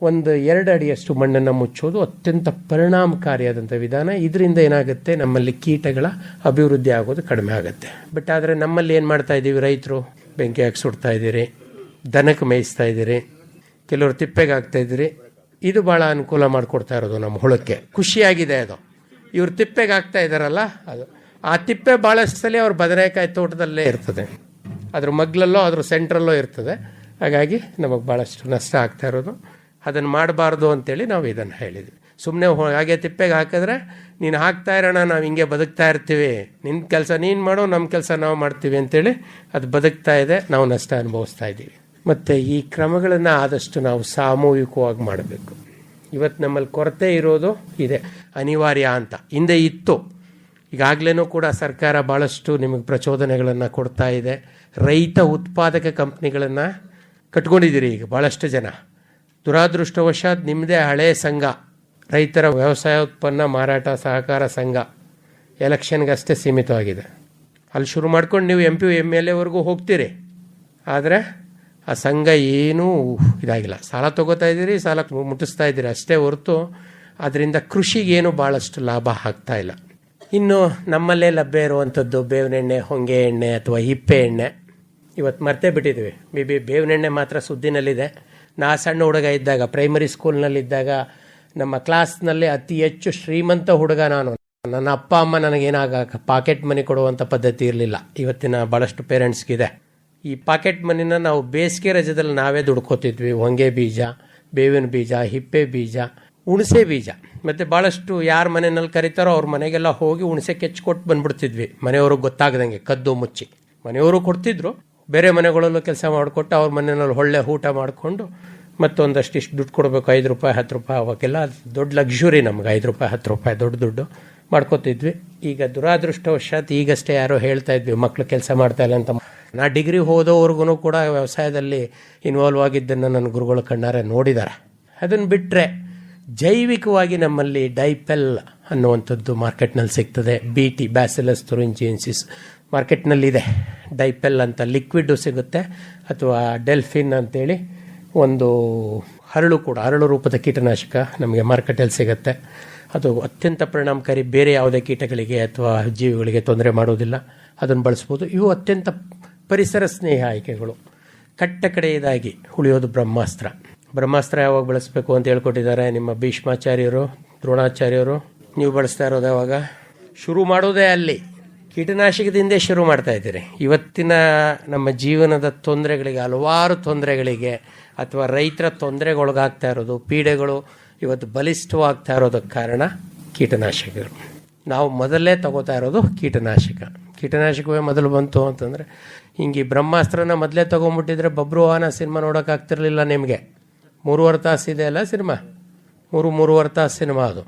ಒಂದು 2 ಅಡಿಯಷ್ಟು ಮಣ್ಣನ್ನು ಮುಚ್ಚೋದು ಅತ್ಯಂತ ಪರಿಣಾಮಕಾರಿಯಾದಂಥ ವಿಧಾನ. ಇದರಿಂದ ಏನಾಗುತ್ತೆ, ನಮ್ಮಲ್ಲಿ ಕೀಟಗಳ ಅಭಿವೃದ್ಧಿ ಆಗೋದು ಕಡಿಮೆ ಆಗುತ್ತೆ. ಬಟ್ ಆದರೆ ನಮ್ಮಲ್ಲಿ ಏನು ಮಾಡ್ತಾ ಇದ್ದೀವಿ, ರೈತರು ಬೆಂಕಿ ಹಾಕಿ ಸುಡ್ತಾ ಇದ್ದೀರಿ, ದನಕ್ಕೆ ಮೇಯಿಸ್ತಾ ಇದ್ದೀರಿ, ಕೆಲವರು ತಿಪ್ಪೆಗೆ ಹಾಕ್ತಾ ಇದ್ದೀರಿ. ಇದು ಭಾಳ ಅನುಕೂಲ ಮಾಡಿಕೊಡ್ತಾ ಇರೋದು ನಮ್ಮ ಹುಳಕ್ಕೆ. ಖುಷಿಯಾಗಿದೆ ಅದು. ಇವ್ರು ತಿಪ್ಪೆಗೆ ಹಾಕ್ತಾ ಇದ್ದಾರಲ್ಲ, ಅದು ಆ ತಿಪ್ಪೆ ಭಾಳಷ್ಟು ಸಲ ಅವ್ರ ಬದನೆಕಾಯಿ ತೋಟದಲ್ಲೇ ಇರ್ತದೆ, ಅದ್ರ ಮಗ್ಲಲ್ಲೋ ಅದ್ರ ಸೆಂಟ್ರಲ್ಲೋ ಇರ್ತದೆ. ಹಾಗಾಗಿ ನಮಗೆ ಭಾಳಷ್ಟು ನಷ್ಟ ಆಗ್ತಾ ಇರೋದು. ಅದನ್ನು ಮಾಡಬಾರ್ದು ಅಂತೇಳಿ ನಾವು ಇದನ್ನು ಹೇಳಿದ್ವಿ. ಸುಮ್ಮನೆ ಹಾಗೆ ತಿಪ್ಪೆಗೆ ಹಾಕಿದ್ರೆ ನೀನು ಹಾಕ್ತಾ ಇರೋಣ, ನಾವು ಹಿಂಗೆ ಬದುಕ್ತಾ ಇರ್ತೀವಿ, ನಿನ್ನ ಕೆಲಸ ನೀನು ಮಾಡೋ, ನಮ್ಮ ಕೆಲಸ ನಾವು ಮಾಡ್ತೀವಿ ಅಂತೇಳಿ ಅದು ಬದುಕ್ತಾ ಇದೆ, ನಾವು ನಷ್ಟ ಅನುಭವಿಸ್ತಾ ಇದ್ದೀವಿ. ಮತ್ತು ಈ ಕ್ರಮಗಳನ್ನು ಆದಷ್ಟು ನಾವು ಸಾಮೂಹಿಕವಾಗಿ ಮಾಡಬೇಕು. ಇವತ್ತು ನಮ್ಮಲ್ಲಿ ಕೊರತೆ ಇರೋದು ಇದೆ, ಅನಿವಾರ್ಯ ಅಂತ. ಹಿಂದೆ ಇತ್ತು, ಈಗಾಗಲೇ ಕೂಡ ಸರ್ಕಾರ ಭಾಳಷ್ಟು ನಿಮಗೆ ಪ್ರಚೋದನೆಗಳನ್ನು ಕೊಡ್ತಾ ಇದೆ. ರೈತ ಉತ್ಪಾದಕ ಕಂಪ್ನಿಗಳನ್ನು ಕಟ್ಕೊಂಡಿದ್ದೀರಿ ಈಗ ಭಾಳಷ್ಟು ಜನ. ದುರಾದೃಷ್ಟವಶಾತ್ ನಿಮ್ಮದೇ ಹಳೆಯ ಸಂಘ, ರೈತರ ವ್ಯವಸಾಯ ಉತ್ಪನ್ನ ಮಾರಾಟ ಸಹಕಾರ ಸಂಘ ಎಲೆಕ್ಷನ್ಗಷ್ಟೇ ಸೀಮಿತವಾಗಿದೆ. ಅಲ್ಲಿ ಶುರು ಮಾಡ್ಕೊಂಡು ನೀವು MP MLAವರೆಗೂ ಹೋಗ್ತೀರಿ, ಆದರೆ ಆ ಸಂಘ ಏನೂ ಇದಾಗಿಲ್ಲ. ಸಾಲ ತೊಗೋತಾ ಇದ್ದೀರಿ, ಸಾಲ ಮುಟ್ಟಿಸ್ತಾ ಇದ್ದೀರಿ ಅಷ್ಟೇ ಹೊರತು ಅದರಿಂದ ಕೃಷಿಗೇನು ಭಾಳಷ್ಟು ಲಾಭ ಆಗ್ತಾ ಇಲ್ಲ. ಇನ್ನು ನಮ್ಮಲ್ಲೇ ಲಭ್ಯ ಇರುವಂಥದ್ದು ಬೇವಿನ ಎಣ್ಣೆ, ಹೊಂಗೆ ಎಣ್ಣೆ ಅಥವಾ ಹಿಪ್ಪೆ ಎಣ್ಣೆ ಇವತ್ತು ಮರ್ತೇ ಬಿಟ್ಟಿದ್ವಿ. ಬೇವಿನ ಎಣ್ಣೆ ಮಾತ್ರ ಸುದ್ದಿನಲ್ಲಿದೆ. ನಾ ಸಣ್ಣ ಹುಡುಗ ಇದ್ದಾಗ, ಪ್ರೈಮರಿ ಸ್ಕೂಲ್ನಲ್ಲಿದ್ದಾಗ, ನಮ್ಮ ಕ್ಲಾಸ್ನಲ್ಲಿ ಅತಿ ಹೆಚ್ಚು ಶ್ರೀಮಂತ ಹುಡುಗ ನಾನು. ನನ್ನ ಅಪ್ಪ ಅಮ್ಮ ನನಗೇನಾಗ ಪಾಕೆಟ್ ಮನಿ ಕೊಡುವಂಥ ಪದ್ಧತಿ ಇರಲಿಲ್ಲ. ಇವತ್ತಿನ ಭಾಳಷ್ಟು ಪೇರೆಂಟ್ಸ್ಗಿದೆ. ಈ ಪಾಕೆಟ್ ಮನಿನ ನಾವು ಬೇಸಿಗೆ ರಜದಲ್ಲಿ ನಾವೇ ದುಡ್ಕೋತಿದ್ವಿ. ಹೊಂಗೆ ಬೀಜ, ಬೇವಿನ ಬೀಜ, ಹಿಪ್ಪೆ ಬೀಜ, ಹುಣಸೆ ಬೀಜ, ಮತ್ತು ಭಾಳಷ್ಟು ಯಾರ ಮನೆಯಲ್ಲಿ ಕರೀತಾರೋ ಅವ್ರ ಮನೆಗೆಲ್ಲ ಹೋಗಿ ಹುಣಸೆ ಕೆಚ್ಕೊಟ್ಟು ಬಂದ್ಬಿಡ್ತಿದ್ವಿ. ಮನೆಯವ್ರಿಗೆ ಗೊತ್ತಾಗ್ದಂಗೆ ಕದ್ದು ಮುಚ್ಚಿ ಮನೆಯವರು ಕೊಡ್ತಿದ್ರು. ಬೇರೆ ಮನೆಗಳಲ್ಲೂ ಕೆಲಸ ಮಾಡಿಕೊಟ್ಟು ಅವ್ರ ಮನೆಯಲ್ಲಿ ಒಳ್ಳೆ ಊಟ ಮಾಡಿಕೊಂಡು ಮತ್ತೊಂದಷ್ಟು ಇಷ್ಟು ದುಡ್ಡು ಕೊಡಬೇಕು, 5 ರೂಪಾಯಿ 10 ರೂಪಾಯಿ ಅವಾಗೆಲ್ಲ ದೊಡ್ಡ ಲಕ್ಸುರಿ ನಮ್ಗೆ. 5 ರೂಪಾಯಿ 10 ರೂಪಾಯಿ ದೊಡ್ಡ ದುಡ್ಡು ಮಾಡ್ಕೋತಿದ್ವಿ. ಈಗ ದುರಾದೃಷ್ಟವಶಾತ್ ಈಗಷ್ಟೇ ಯಾರೋ ಹೇಳ್ತಾ ಇದ್ವಿ ಮಕ್ಕಳು ಕೆಲಸ ಮಾಡ್ತಾ ಇಲ್ಲ ಅಂತ. ನಾ ಡಿಗ್ರಿ ಹೋದವ್ರಿಗೂ ಕೂಡ ವ್ಯವಸಾಯದಲ್ಲಿ ಇನ್ವಾಲ್ವ್ ಆಗಿದ್ದನ್ನು ನನ್ನ ಗುರುಗಳು ಕಣ್ಣಾರೆ ನೋಡಿದ್ದಾರೆ. ಅದನ್ನು ಬಿಟ್ಟರೆ ಜೈವಿಕವಾಗಿ ನಮ್ಮಲ್ಲಿ ಡೈಪೆಲ್ ಅನ್ನುವಂಥದ್ದು ಮಾರ್ಕೆಟ್ನಲ್ಲಿ ಸಿಗ್ತದೆ. BT ಬ್ಯಾಸಿಲಸ್ ತುರಿಂಜಿಯನ್ಸಿಸ್ ಮಾರ್ಕೆಟ್ನಲ್ಲಿದೆ. ಡೈಪೆಲ್ ಅಂತ ಲಿಕ್ವಿಡ್ಡು ಸಿಗುತ್ತೆ, ಅಥವಾ ಡೆಲ್ಫಿನ್ ಅಂತೇಳಿ ಒಂದು ಹರಳು ಕೂಡ, ಹರಳು ರೂಪದ ಕೀಟನಾಶಕ ನಮಗೆ ಮಾರ್ಕೆಟಲ್ಲಿ ಸಿಗುತ್ತೆ. ಅದು ಅತ್ಯಂತ ಪರಿಣಾಮಕಾರಿ, ಬೇರೆ ಯಾವುದೇ ಕೀಟಗಳಿಗೆ ಅಥವಾ ಜೀವಿಗಳಿಗೆ ತೊಂದರೆ ಮಾಡೋದಿಲ್ಲ. ಅದನ್ನು ಬಳಸ್ಬೋದು. ಇವು ಅತ್ಯಂತ ಪರಿಸರ ಸ್ನೇಹಿ ಆಯ್ಕೆಗಳು. ಕಟ್ಟ ಕಡೆಯದಾಗಿ ಉಳಿಯೋದು ಬ್ರಹ್ಮಾಸ್ತ್ರ. ಬ್ರಹ್ಮಾಸ್ತ್ರ ಯಾವಾಗ ಬಳಸಬೇಕು ಅಂತ ಹೇಳ್ಕೊಟ್ಟಿದ್ದಾರೆ ನಿಮ್ಮ ಭೀಷ್ಮಾಚಾರ್ಯರು, ದ್ರೋಣಾಚಾರ್ಯರು. ನೀವು ಬಳಸ್ತಾ ಇರೋದು ಯಾವಾಗ? ಶುರು ಮಾಡೋದೇ ಅಲ್ಲಿ, ಕೀಟನಾಶಕದಿಂದ ಶುರು ಮಾಡ್ತಾ ಇದ್ದೀರಿ. ಇವತ್ತಿನ ನಮ್ಮ ಜೀವನದ ತೊಂದರೆಗಳಿಗೆ, ಹಲವಾರು ತೊಂದರೆಗಳಿಗೆ, ಅಥವಾ ರೈತರ ತೊಂದರೆಗೊಳಗಾಗ್ತಾ ಇರೋದು, ಪೀಡೆಗಳು ಇವತ್ತು ಬಲಿಷ್ಠವಾಗ್ತಾ ಇರೋದಕ್ಕೆ ಕಾರಣ ಕೀಟನಾಶಕಗಳು. ನಾವು ಮೊದಲೇ ತಗೋತಾ ಇರೋದು ಕೀಟನಾಶಕವೇ ಮೊದಲು ಬಂತು ಅಂತಂದರೆ, ಹಿಂಗೆ ಬ್ರಹ್ಮಾಸ್ತ್ರನ ಮೊದಲೇ ತೊಗೊಂಬಿಟ್ಟಿದ್ರೆ ಬಬ್ರುವಾಹನ ಸಿನಿಮಾ ನೋಡೋಕ್ಕಾಗ್ತಿರ್ಲಿಲ್ಲ ನಿಮಗೆ. 3.5 ತಾಸು ಇದೆ ಅಲ್ಲ ಸಿನಿಮಾ, 3.5 ತಾಸು ಸಿನಿಮಾ ಅದು.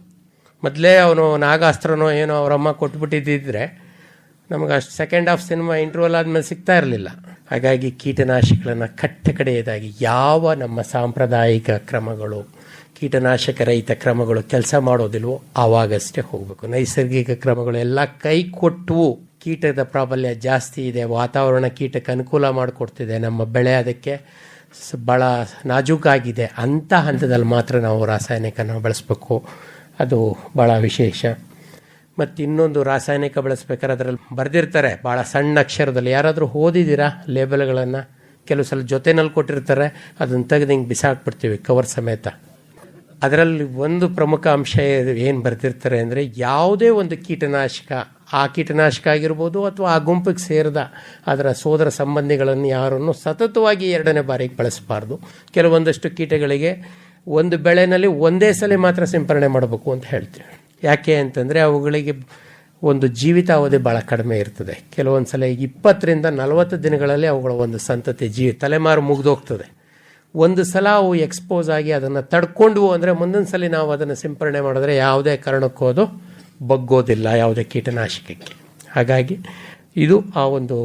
ಮೊದಲೇ ಅವನು ನಾಗಾಸ್ತ್ರನೋ ಏನೋ ಅವರಮ್ಮ ಕೊಟ್ಬಿಟ್ಟಿದ್ದಿದ್ರೆ ನಮಗೆ ಅಷ್ಟು ಸೆಕೆಂಡ್ ಹಾಫ್ ಸಿನಿಮಾ ಇಂಟರ್ವಲ್ ಆದಮೇಲೆ ಸಿಗ್ತಾ ಇರಲಿಲ್ಲ. ಹಾಗಾಗಿ ಕೀಟನಾಶಕಗಳನ್ನು ಕಟ್ಟ ಕಡೆಯದಾಗಿ ಯಾವ ನಮ್ಮ ಸಾಂಪ್ರದಾಯಿಕ ಕ್ರಮಗಳು, ಕೀಟನಾಶಕ ರಹಿತ ಕ್ರಮಗಳು ಕೆಲಸ ಮಾಡೋದಿಲ್ವೋ ಆವಾಗಷ್ಟೇ ಹೋಗಬೇಕು. ನೈಸರ್ಗಿಕ ಕ್ರಮಗಳು ಎಲ್ಲ ಕೈ ಕೊಟ್ಟು, ಕೀಟದ ಪ್ರಾಬಲ್ಯ ಜಾಸ್ತಿ ಇದೆ, ವಾತಾವರಣ ಕೀಟಕ್ಕೆ ಅನುಕೂಲ ಮಾಡಿಕೊಡ್ತಿದೆ, ನಮ್ಮ ಬೆಳೆ ಅದಕ್ಕೆ ಭಾಳ ನಾಜೂಕಾಗಿದೆ ಅಂಥ ಹಂತದಲ್ಲಿ ಮಾತ್ರ ನಾವು ರಾಸಾಯನಿಕನ ಬಳಸಬೇಕು. ಅದು ಭಾಳ ವಿಶೇಷ. ಮತ್ತು ಇನ್ನೊಂದು, ರಾಸಾಯನಿಕ ಬಳಸ್ಬೇಕಾದ್ರೆ ಅದರಲ್ಲಿ ಬರೆದಿರ್ತಾರೆ ಭಾಳ ಸಣ್ಣ ಅಕ್ಷರದಲ್ಲಿ. ಯಾರಾದರೂ ಓದಿದ್ದೀರಾ ಲೇಬಲ್ಗಳನ್ನು? ಕೆಲವು ಸಲ ಜೊತೆನಲ್ಲಿ ಕೊಟ್ಟಿರ್ತಾರೆ, ಅದನ್ನು ತೆಗೆದು ಹಿಂಗೆ ಬಿಸಾಕ್ಬಿಡ್ತೀವಿ ಕವರ್ ಸಮೇತ. ಅದರಲ್ಲಿ ಒಂದು ಪ್ರಮುಖ ಅಂಶ ಏನು ಬರೆದಿರ್ತಾರೆ ಅಂದರೆ, ಯಾವುದೇ ಒಂದು ಕೀಟನಾಶಕ, ಆ ಕೀಟನಾಶಕ ಆಗಿರ್ಬೋದು ಅಥವಾ ಆ ಗುಂಪಿಗೆ ಸೇರಿದ ಅದರ ಸೋದರ ಸಂಬಂಧಿಗಳನ್ನು ಯಾರನ್ನು ಸತತವಾಗಿ 2ನೇ ಬಾರಿಗೆ ಬಳಸಬಾರ್ದು. ಕೆಲವೊಂದಷ್ಟು ಕೀಟಗಳಿಗೆ ಒಂದು ಬೆಳೆನಲ್ಲಿ ಒಂದೇ ಸಲ ಮಾತ್ರ ಸಿಂಪರಣೆ ಮಾಡಬೇಕು ಅಂತ ಹೇಳ್ತೀವಿ. ಯಾಕೆ ಅಂತಂದರೆ ಅವುಗಳಿಗೆ ಒಂದು ಜೀವಿತಾವಧಿ ಭಾಳ ಕಡಿಮೆ ಇರ್ತದೆ. ಕೆಲವೊಂದು ಸಲ 20ರಿಂದ 40 ದಿನಗಳಲ್ಲಿ ಅವುಗಳ ಒಂದು ಸಂತತಿ ತಲೆಮಾರು ಮುಗಿದೋಗ್ತದೆ. ಒಂದು ಸಲ ಅವು ಎಕ್ಸ್ಪೋಸ್ ಆಗಿ ಅದನ್ನು ತಡ್ಕೊಂಡ್ವು ಅಂದರೆ ಮುಂದಿನ ಸಲ ನಾವು ಅದನ್ನು ಸಿಂಪರಣೆ ಮಾಡಿದ್ರೆ ಯಾವುದೇ ಕಾರಣಕ್ಕೂ ಅದು ಬಗ್ಗೋದಿಲ್ಲ ಯಾವುದೇ ಕೀಟನಾಶಕಕ್ಕೆ. ಹಾಗಾಗಿ ಇದು ಆ ಒಂದು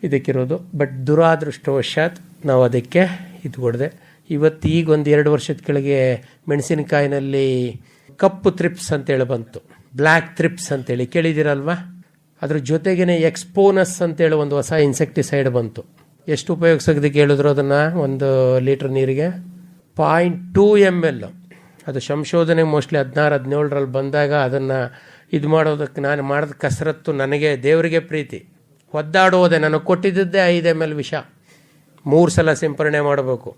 ಇದಕ್ಕಿರೋದು. ಬಟ್ ದುರಾದೃಷ್ಟವಶಾತ್ ನಾವು ಅದಕ್ಕೆ ಇದು ಕೊಡದೆ. ಇವತ್ತು ಈಗ ಒಂದು 2 ವರ್ಷದ ಕೆಳಗೆ ಮೆಣಸಿನಕಾಯಿನಲ್ಲಿ ಕಪ್ಪು ಥ್ರಿಪ್ಸ್ ಅಂತೇಳಿ ಬಂತು, ಬ್ಲ್ಯಾಕ್ ಥ್ರಿಪ್ಸ್ ಅಂತೇಳಿ ಕೇಳಿದಿರಲ್ವ? ಅದ್ರ ಜೊತೆಗೇ ಎಕ್ಸ್ಪೋನಸ್ ಅಂತೇಳಿ ಒಂದು ಹೊಸ ಇನ್ಸೆಕ್ಟಿಸೈಡ್ ಬಂತು. ಎಷ್ಟು ಉಪಯೋಗಿಸೋದಕ್ಕೆ ಹೇಳಿದ್ರು ಅದನ್ನು? 1 ಲೀಟ್ರ್ ನೀರಿಗೆ 0.2 ml. ಅದು ಸಂಶೋಧನೆ ಮೋಸ್ಟ್ಲಿ 16-17ರಲ್ಲಿ ಬಂದಾಗ ಅದನ್ನು ಇದು ಮಾಡೋದಕ್ಕೆ ನಾನು ಮಾಡಿದ ಕಸರತ್ತು, ನನಗೆ ದೇವರಿಗೆ ಪ್ರೀತಿ, ಒದ್ದಾಡೋದೆ. ನನಗೆ ಕೊಟ್ಟಿದ್ದೇ 5 ml ವಿಷ, 3 ಸಲ ಸಿಂಪರಣೆ ಮಾಡಬೇಕು.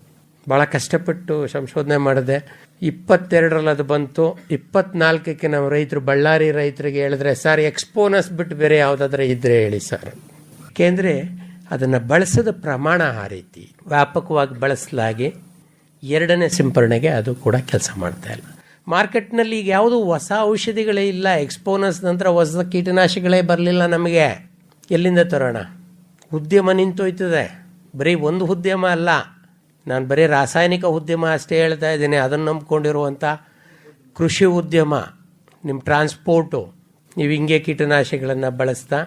ಭಾಳ ಕಷ್ಟಪಟ್ಟು ಸಂಶೋಧನೆ ಮಾಡಿದೆ. 22ರಲ್ಲಿ ಅದು ಬಂತು. 24ಕ್ಕೆ ನಾವು ರೈತರು, ಬಳ್ಳಾರಿ ರೈತರಿಗೆ ಹೇಳಿದ್ರೆ, ಸರ್ ಎಕ್ಸ್ಪೋನಸ್ ಬಿಟ್ಟು ಬೇರೆ ಯಾವುದಾದ್ರೂ ಇದ್ದರೆ ಹೇಳಿ ಸರ್. ಏಕೆಂದರೆ ಅದನ್ನು ಬಳಸೋದ ಪ್ರಮಾಣ ಆ ರೀತಿ ವ್ಯಾಪಕವಾಗಿ ಬಳಸಲಾಗಿ 2ನೇ ಸಿಂಪರಣೆಗೆ ಅದು ಕೂಡ ಕೆಲಸ ಮಾಡ್ತಾ ಇಲ್ಲ. ಮಾರ್ಕೆಟ್ನಲ್ಲಿ ಈಗ ಯಾವುದು ಹೊಸ ಔಷಧಿಗಳೇ ಇಲ್ಲ. ಎಕ್ಸ್ಪೋನಸ್ ನಂತರ ಹೊಸ ಕೀಟನಾಶಕಗಳೇ ಬರಲಿಲ್ಲ ನಮಗೆ. ಎಲ್ಲಿಂದ ತರೋಣ? ಉದ್ಯಮ ನಿಂತೋಯ್ತದೆ. ಬರೀ ಒಂದು ಉದ್ಯಮ ಅಲ್ಲ, ನಾನು ಬರೀ ರಾಸಾಯನಿಕ ಉದ್ಯಮ ಅಷ್ಟೇ ಹೇಳ್ತಾ ಇದ್ದೀನಿ. ಅದನ್ನು ನಂಬ್ಕೊಂಡಿರುವಂಥ ಕೃಷಿ ಉದ್ಯಮ, ನಿಮ್ಮ ಟ್ರಾನ್ಸ್ಪೋರ್ಟು, ನೀವು ಹಿಂಗೆ ಕೀಟನಾಶಕಗಳನ್ನು ಬಳಸ್ತಾ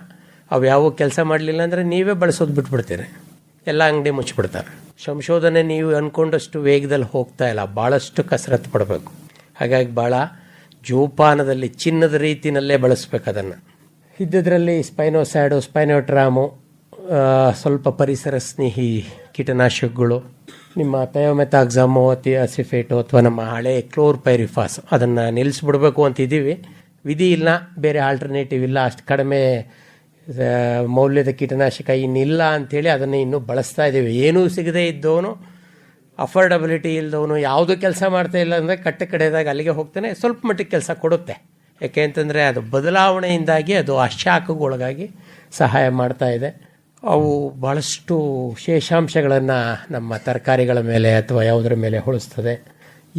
ಅವು ಯಾವ ಕೆಲಸ ಮಾಡಲಿಲ್ಲ ಅಂದರೆ ನೀವೇ ಬಳಸೋದು ಬಿಟ್ಬಿಡ್ತೀರಿ. ಎಲ್ಲ ಅಂಗಡಿ ಮುಚ್ಚಿಬಿಡ್ತಾರೆ. ಸಂಶೋಧನೆ ನೀವು ಅಂದ್ಕೊಂಡಷ್ಟು ವೇಗದಲ್ಲಿ ಹೋಗ್ತಾ ಇಲ್ಲ, ಭಾಳಷ್ಟು ಕಸರತ್ತು ಪಡಬೇಕು. ಹಾಗಾಗಿ ಭಾಳ ಜೋಪಾನದಲ್ಲಿ ಚಿನ್ನದ ರೀತಿಯಲ್ಲೇ ಬಳಸ್ಬೇಕು ಅದನ್ನು. ಇದ್ದದ್ರಲ್ಲಿ ಸ್ಪೈನೋಸ್ಯಾಡು, ಸ್ಪೈನೋಟ್ರಾಮು, ಸ್ವಲ್ಪ ಪರಿಸರ ಸ್ನೇಹಿ ಕೀಟನಾಶಕಗಳು, ನಿಮ್ಮ ಥಯೋಮೆಥಾಕ್ಸಾಮು, ಅಸಿಫೇಟು ಅಥವಾ ನಮ್ಮ ಹಳೆ ಕ್ಲೋರ್ಪೈರಿಫಾಸ್ ಅದನ್ನು ನಿಲ್ಲಿಸ್ಬಿಡ್ಬೇಕು ಅಂತಿದ್ದೀವಿ. ವಿಧಿ ಇಲ್ಲ, ಬೇರೆ ಆಲ್ಟರ್ನೇಟಿವ್ ಇಲ್ಲ, ಅಷ್ಟು ಕಡಿಮೆ ಮೌಲ್ಯದ ಕೀಟನಾಶಕ ಇನ್ನಿಲ್ಲ ಅಂಥೇಳಿ ಅದನ್ನು ಇನ್ನೂ ಬಳಸ್ತಾ ಇದ್ದೀವಿ. ಏನೂ ಸಿಗದೇ ಇದ್ದವನು, ಅಫೋರ್ಡಬಿಲಿಟಿ ಇಲ್ಲದವನು, ಯಾವುದೂ ಕೆಲಸ ಮಾಡ್ತಾ ಇಲ್ಲ ಅಂದರೆ ಕಟ್ಟ ಕಡೆದಾಗ ಅಲ್ಲಿಗೆ ಹೋಗ್ತಾನೆ. ಸ್ವಲ್ಪ ಮಟ್ಟಿಗೆ ಕೆಲಸ ಕೊಡುತ್ತೆ, ಯಾಕೆ ಅಂತಂದರೆ ಅದು ಬದಲಾವಣೆಯಿಂದಾಗಿ ಅದು ಆ ಶಾಖಗೆ ಒಳಗಾಗಿ ಸಹಾಯ ಮಾಡ್ತಾ ಇದೆ. ಅವು ಭಾಳಷ್ಟು ಶೇಷಾಂಶಗಳನ್ನು ನಮ್ಮ ತರಕಾರಿಗಳ ಮೇಲೆ ಅಥವಾ ಯಾವುದರ ಮೇಲೆ ಹೊಳಿಸ್ತದೆ.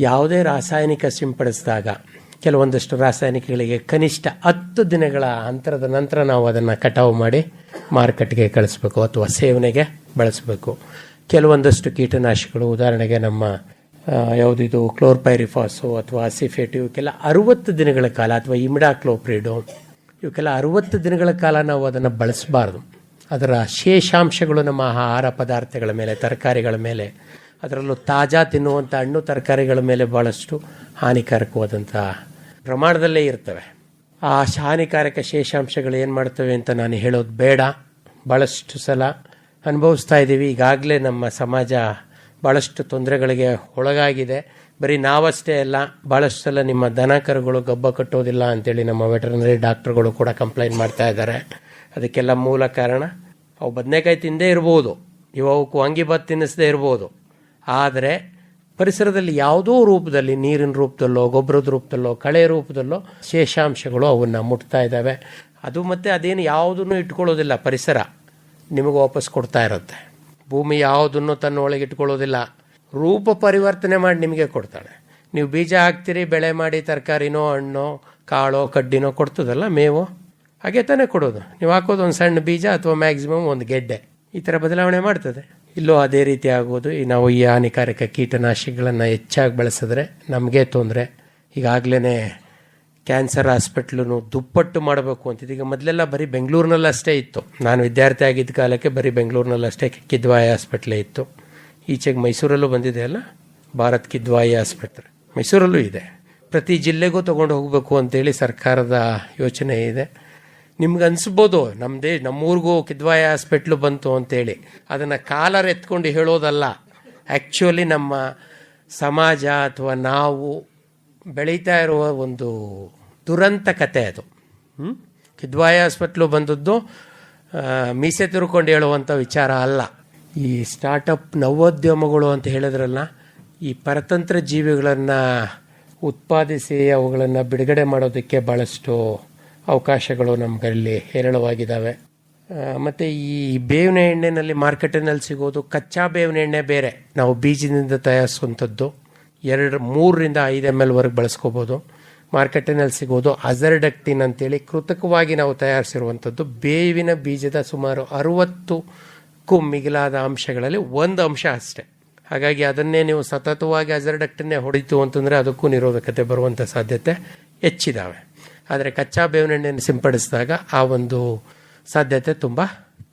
ಯಾವುದೇ ರಾಸಾಯನಿಕ ಸಿಂಪಡಿಸಿದಾಗ ಕೆಲವೊಂದಷ್ಟು ರಾಸಾಯನಿಕಗಳಿಗೆ ಕನಿಷ್ಠ 10 ದಿನಗಳ ಅಂತರದ ನಂತರ ನಾವು ಅದನ್ನು ಕಟಾವು ಮಾಡಿ ಮಾರುಕಟ್ಟೆಗೆ ಕಳಿಸ್ಬೇಕು ಅಥವಾ ಸೇವನೆಗೆ ಬಳಸಬೇಕು. ಕೆಲವೊಂದಷ್ಟು ಕೀಟನಾಶಕಗಳು, ಉದಾಹರಣೆಗೆ ನಮ್ಮ ಯಾವುದಿದು ಕ್ಲೋರ್ಪೈರಿಫಾಸು ಅಥವಾ ಅಸಿಫೇಟು, ಇವಕ್ಕೆಲ್ಲ 60 ದಿನಗಳ ಕಾಲ, ಅಥವಾ ಇಮಿಡಾಕ್ಲೋಪ್ರಿಡು, ಇವಕ್ಕೆಲ್ಲ 60 ದಿನಗಳ ಕಾಲ ನಾವು ಅದನ್ನು ಬಳಸಬಾರ್ದು. ಅದರ ಶೇಷಾಂಶಗಳು ನಮ್ಮ ಆಹಾರ ಪದಾರ್ಥಗಳ ಮೇಲೆ, ತರಕಾರಿಗಳ ಮೇಲೆ, ಅದರಲ್ಲೂ ತಾಜಾ ತಿನ್ನುವಂಥ ಹಣ್ಣು ತರಕಾರಿಗಳ ಮೇಲೆ ಭಾಳಷ್ಟು ಹಾನಿಕಾರಕವಾದಂಥ ಪ್ರಮಾಣದಲ್ಲೇ ಇರ್ತವೆ. ಆ ಹಾನಿಕಾರಕ ಶೇಷಾಂಶಗಳು ಏನು ಮಾಡ್ತವೆ ಅಂತ ನಾನು ಹೇಳೋದು ಬೇಡ. ಭಾಳಷ್ಟು ಸಲ ಅನುಭವಿಸ್ತಾ ಇದ್ದೀವಿ. ಈಗಾಗಲೇ ನಮ್ಮ ಸಮಾಜ ಭಾಳಷ್ಟು ತೊಂದರೆಗಳಿಗೆ ಒಳಗಾಗಿದೆ. ಬರೀ ನಾವಷ್ಟೇ ಅಲ್ಲ, ಭಾಳಷ್ಟು ಸಲ ನಿಮ್ಮ ದನ ಕರುಗಳು ಗಬ್ಬ ಕಟ್ಟೋದಿಲ್ಲ ಅಂತೇಳಿ ನಮ್ಮ ವೆಟರ್ನರಿ ಡಾಕ್ಟ್ರುಗಳು ಕೂಡ ಕಂಪ್ಲೇಂಟ್ ಮಾಡ್ತಾ ಇದ್ದಾರೆ. ಅದಕ್ಕೆಲ್ಲ ಮೂಲ ಕಾರಣ ಅವು ಬದನೆಕಾಯಿ ತಿಂದೇ ಇರ್ಬೋದು, ಇವಕ್ಕೆ ವಾಂಗಿಭಾತ್ ತಿನ್ನಿಸದೇ ಇರ್ಬೋದು, ಆದರೆ ಪರಿಸರದಲ್ಲಿ ಯಾವುದೋ ರೂಪದಲ್ಲಿ, ನೀರಿನ ರೂಪದಲ್ಲೋ, ಗೊಬ್ಬರದ ರೂಪದಲ್ಲೋ, ಕಳೆ ರೂಪದಲ್ಲೋ ಶೇಷಾಂಶಗಳು ಅವನ್ನು ಮುಟ್ತಾ ಇದ್ದಾವೆ. ಅದು ಮತ್ತು ಅದೇನು ಯಾವುದನ್ನು ಇಟ್ಕೊಳ್ಳೋದಿಲ್ಲ, ಪರಿಸರ ನಿಮಗೆ ವಾಪಸ್ ಕೊಡ್ತಾ ಇರುತ್ತೆ. ಭೂಮಿ ಯಾವುದನ್ನು ತನ್ನ ಒಳಗೆ ಇಟ್ಕೊಳ್ಳೋದಿಲ್ಲ, ರೂಪ ಪರಿವರ್ತನೆ ಮಾಡಿ ನಿಮಗೆ ಕೊಡ್ತಾಳೆ. ನೀವು ಬೀಜ ಹಾಕ್ತೀರಿ, ಬೆಳೆ ಮಾಡಿ ತರಕಾರಿನೋ ಹಣ್ಣೋ ಕಾಳೋ ಕಡ್ಡಿನೋ ಕೊಡ್ತದಲ್ಲ, ಮೇವು, ಹಾಗೆ ತಾನೇ ಕೊಡೋದು. ನೀವು ಹಾಕೋದು ಒಂದು ಸಣ್ಣ ಬೀಜ ಅಥವಾ ಮ್ಯಾಕ್ಸಿಮಮ್ ಒಂದು ಗೆಡ್ಡೆ, ಈ ಥರ ಬದಲಾವಣೆ ಮಾಡ್ತದೆ. ಇಲ್ಲೂ ಅದೇ ರೀತಿ ಆಗೋದು. ನಾವು ಈ ಹಾನಿಕಾರಕ ಕೀಟನಾಶಕಗಳನ್ನು ಹೆಚ್ಚಾಗಿ ಬಳಸಿದ್ರೆ ನಮಗೆ ತೊಂದರೆ. ಈಗಾಗಲೇ ಕ್ಯಾನ್ಸರ್ ಹಾಸ್ಪಿಟ್ಲನ್ನು ದುಪ್ಪಟ್ಟು ಮಾಡಬೇಕು ಅಂತಿದ್ದು. ಈಗ ಮೊದಲೆಲ್ಲ ಬರೀ ಬೆಂಗಳೂರಿನಲ್ಲಷ್ಟೇ ಇತ್ತು. ನಾನು ವಿದ್ಯಾರ್ಥಿ ಆಗಿದ್ದ ಕಾಲಕ್ಕೆ ಬರೀ ಬೆಂಗಳೂರಿನಲ್ಲಷ್ಟೇ ಕಿದ್ವಾಯಿ ಆಸ್ಪತ್ರೆ ಇತ್ತು. ಈಚೆಗೆ ಮೈಸೂರಲ್ಲೂ ಬಂದಿದೆ ಅಲ್ಲ, ಭಾರತ್ ಕಿದ್ವಾಯಿ ಆಸ್ಪತ್ರೆ ಮೈಸೂರಲ್ಲೂ ಇದೆ. ಪ್ರತಿ ಜಿಲ್ಲೆಗೂ ತೊಗೊಂಡು ಹೋಗಬೇಕು ಅಂತೇಳಿ ಸರ್ಕಾರದ ಯೋಚನೆ ಇದೆ. ನಿಮ್ಗೆ ಅನಿಸ್ಬೋದು ನಮ್ಮೂರಿಗೂ ಕಿದ್ವಾಯಿ ಹಾಸ್ಪಿಟ್ಲು ಬಂತು ಅಂತೇಳಿ. ಅದನ್ನು ಕಾಲರ್ ಎತ್ಕೊಂಡು ಹೇಳೋದಲ್ಲ. ಆ್ಯಕ್ಚುಲಿ ನಮ್ಮ ಸಮಾಜ ಅಥವಾ ನಾವು ಬೆಳೀತಾ ಇರುವ ಒಂದು ದುರಂತ ಕತೆ ಅದು. ಕಿದ್ವಾಯಿ ಹಾಸ್ಪಿಟ್ಲು ಬಂದದ್ದು ಮೀಸೆ ತಿರ್ಕೊಂಡು ಹೇಳುವಂಥ ವಿಚಾರ ಅಲ್ಲ. ಈ ಸ್ಟಾರ್ಟಪ್ ನವೋದ್ಯಮಗಳು ಅಂತ ಹೇಳಿದ್ರಲ್ಲ, ಈ ಪರತಂತ್ರ ಜೀವಿಗಳನ್ನು ಉತ್ಪಾದಿಸಿ ಅವುಗಳನ್ನು ಬಿಡುಗಡೆ ಮಾಡೋದಕ್ಕೆ ಭಾಳಷ್ಟು ಅವಕಾಶಗಳು ನಮಗಲ್ಲಿ ಹೇರಳವಾಗಿದ್ದಾವೆ. ಮತ್ತು ಈ ಬೇವಿನ ಎಣ್ಣೆನಲ್ಲಿ ಮಾರ್ಕೆಟಿನಲ್ಲಿ ಸಿಗೋದು ಕಚ್ಚಾ ಬೇವಿನ ಎಣ್ಣೆ ಬೇರೆ, ನಾವು ಬೀಜದಿಂದ ತಯಾರಿಸುವಂಥದ್ದು 3ರಿಂದ 5 ml ವರೆಗೆ ಬಳಸ್ಕೋಬೋದು. ಮಾರ್ಕೆಟಿನಲ್ಲಿ ಸಿಗೋದು ಅಜರ್ಡಕ್ಟಿನ್ ಅಂತೇಳಿ ಕೃತಕವಾಗಿ ನಾವು ತಯಾರಿಸಿರುವಂಥದ್ದು. ಬೇವಿನ ಬೀಜದ ಸುಮಾರು 60ಕ್ಕೂ ಮಿಗಿಲಾದ ಅಂಶಗಳಲ್ಲಿ ಒಂದು ಅಂಶ ಅಷ್ಟೇ. ಹಾಗಾಗಿ ಅದನ್ನೇ ನೀವು ಸತತವಾಗಿ ಅಜರ್ಡಕ್ಟಿನ್ನೇ ಹೊಡಿತು ಅಂತಂದರೆ ಅದಕ್ಕೂ ನಿರೋಧಕತೆ ಬರುವಂಥ ಸಾಧ್ಯತೆ ಹೆಚ್ಚಿದ್ದಾವೆ. ಆದರೆ ಕಚ್ಚಾ ಬೇವಿನ ಎಣ್ಣೆಯನ್ನು ಸಿಂಪಡಿಸಿದಾಗ ಆ ಒಂದು ಸಾಧ್ಯತೆ ತುಂಬ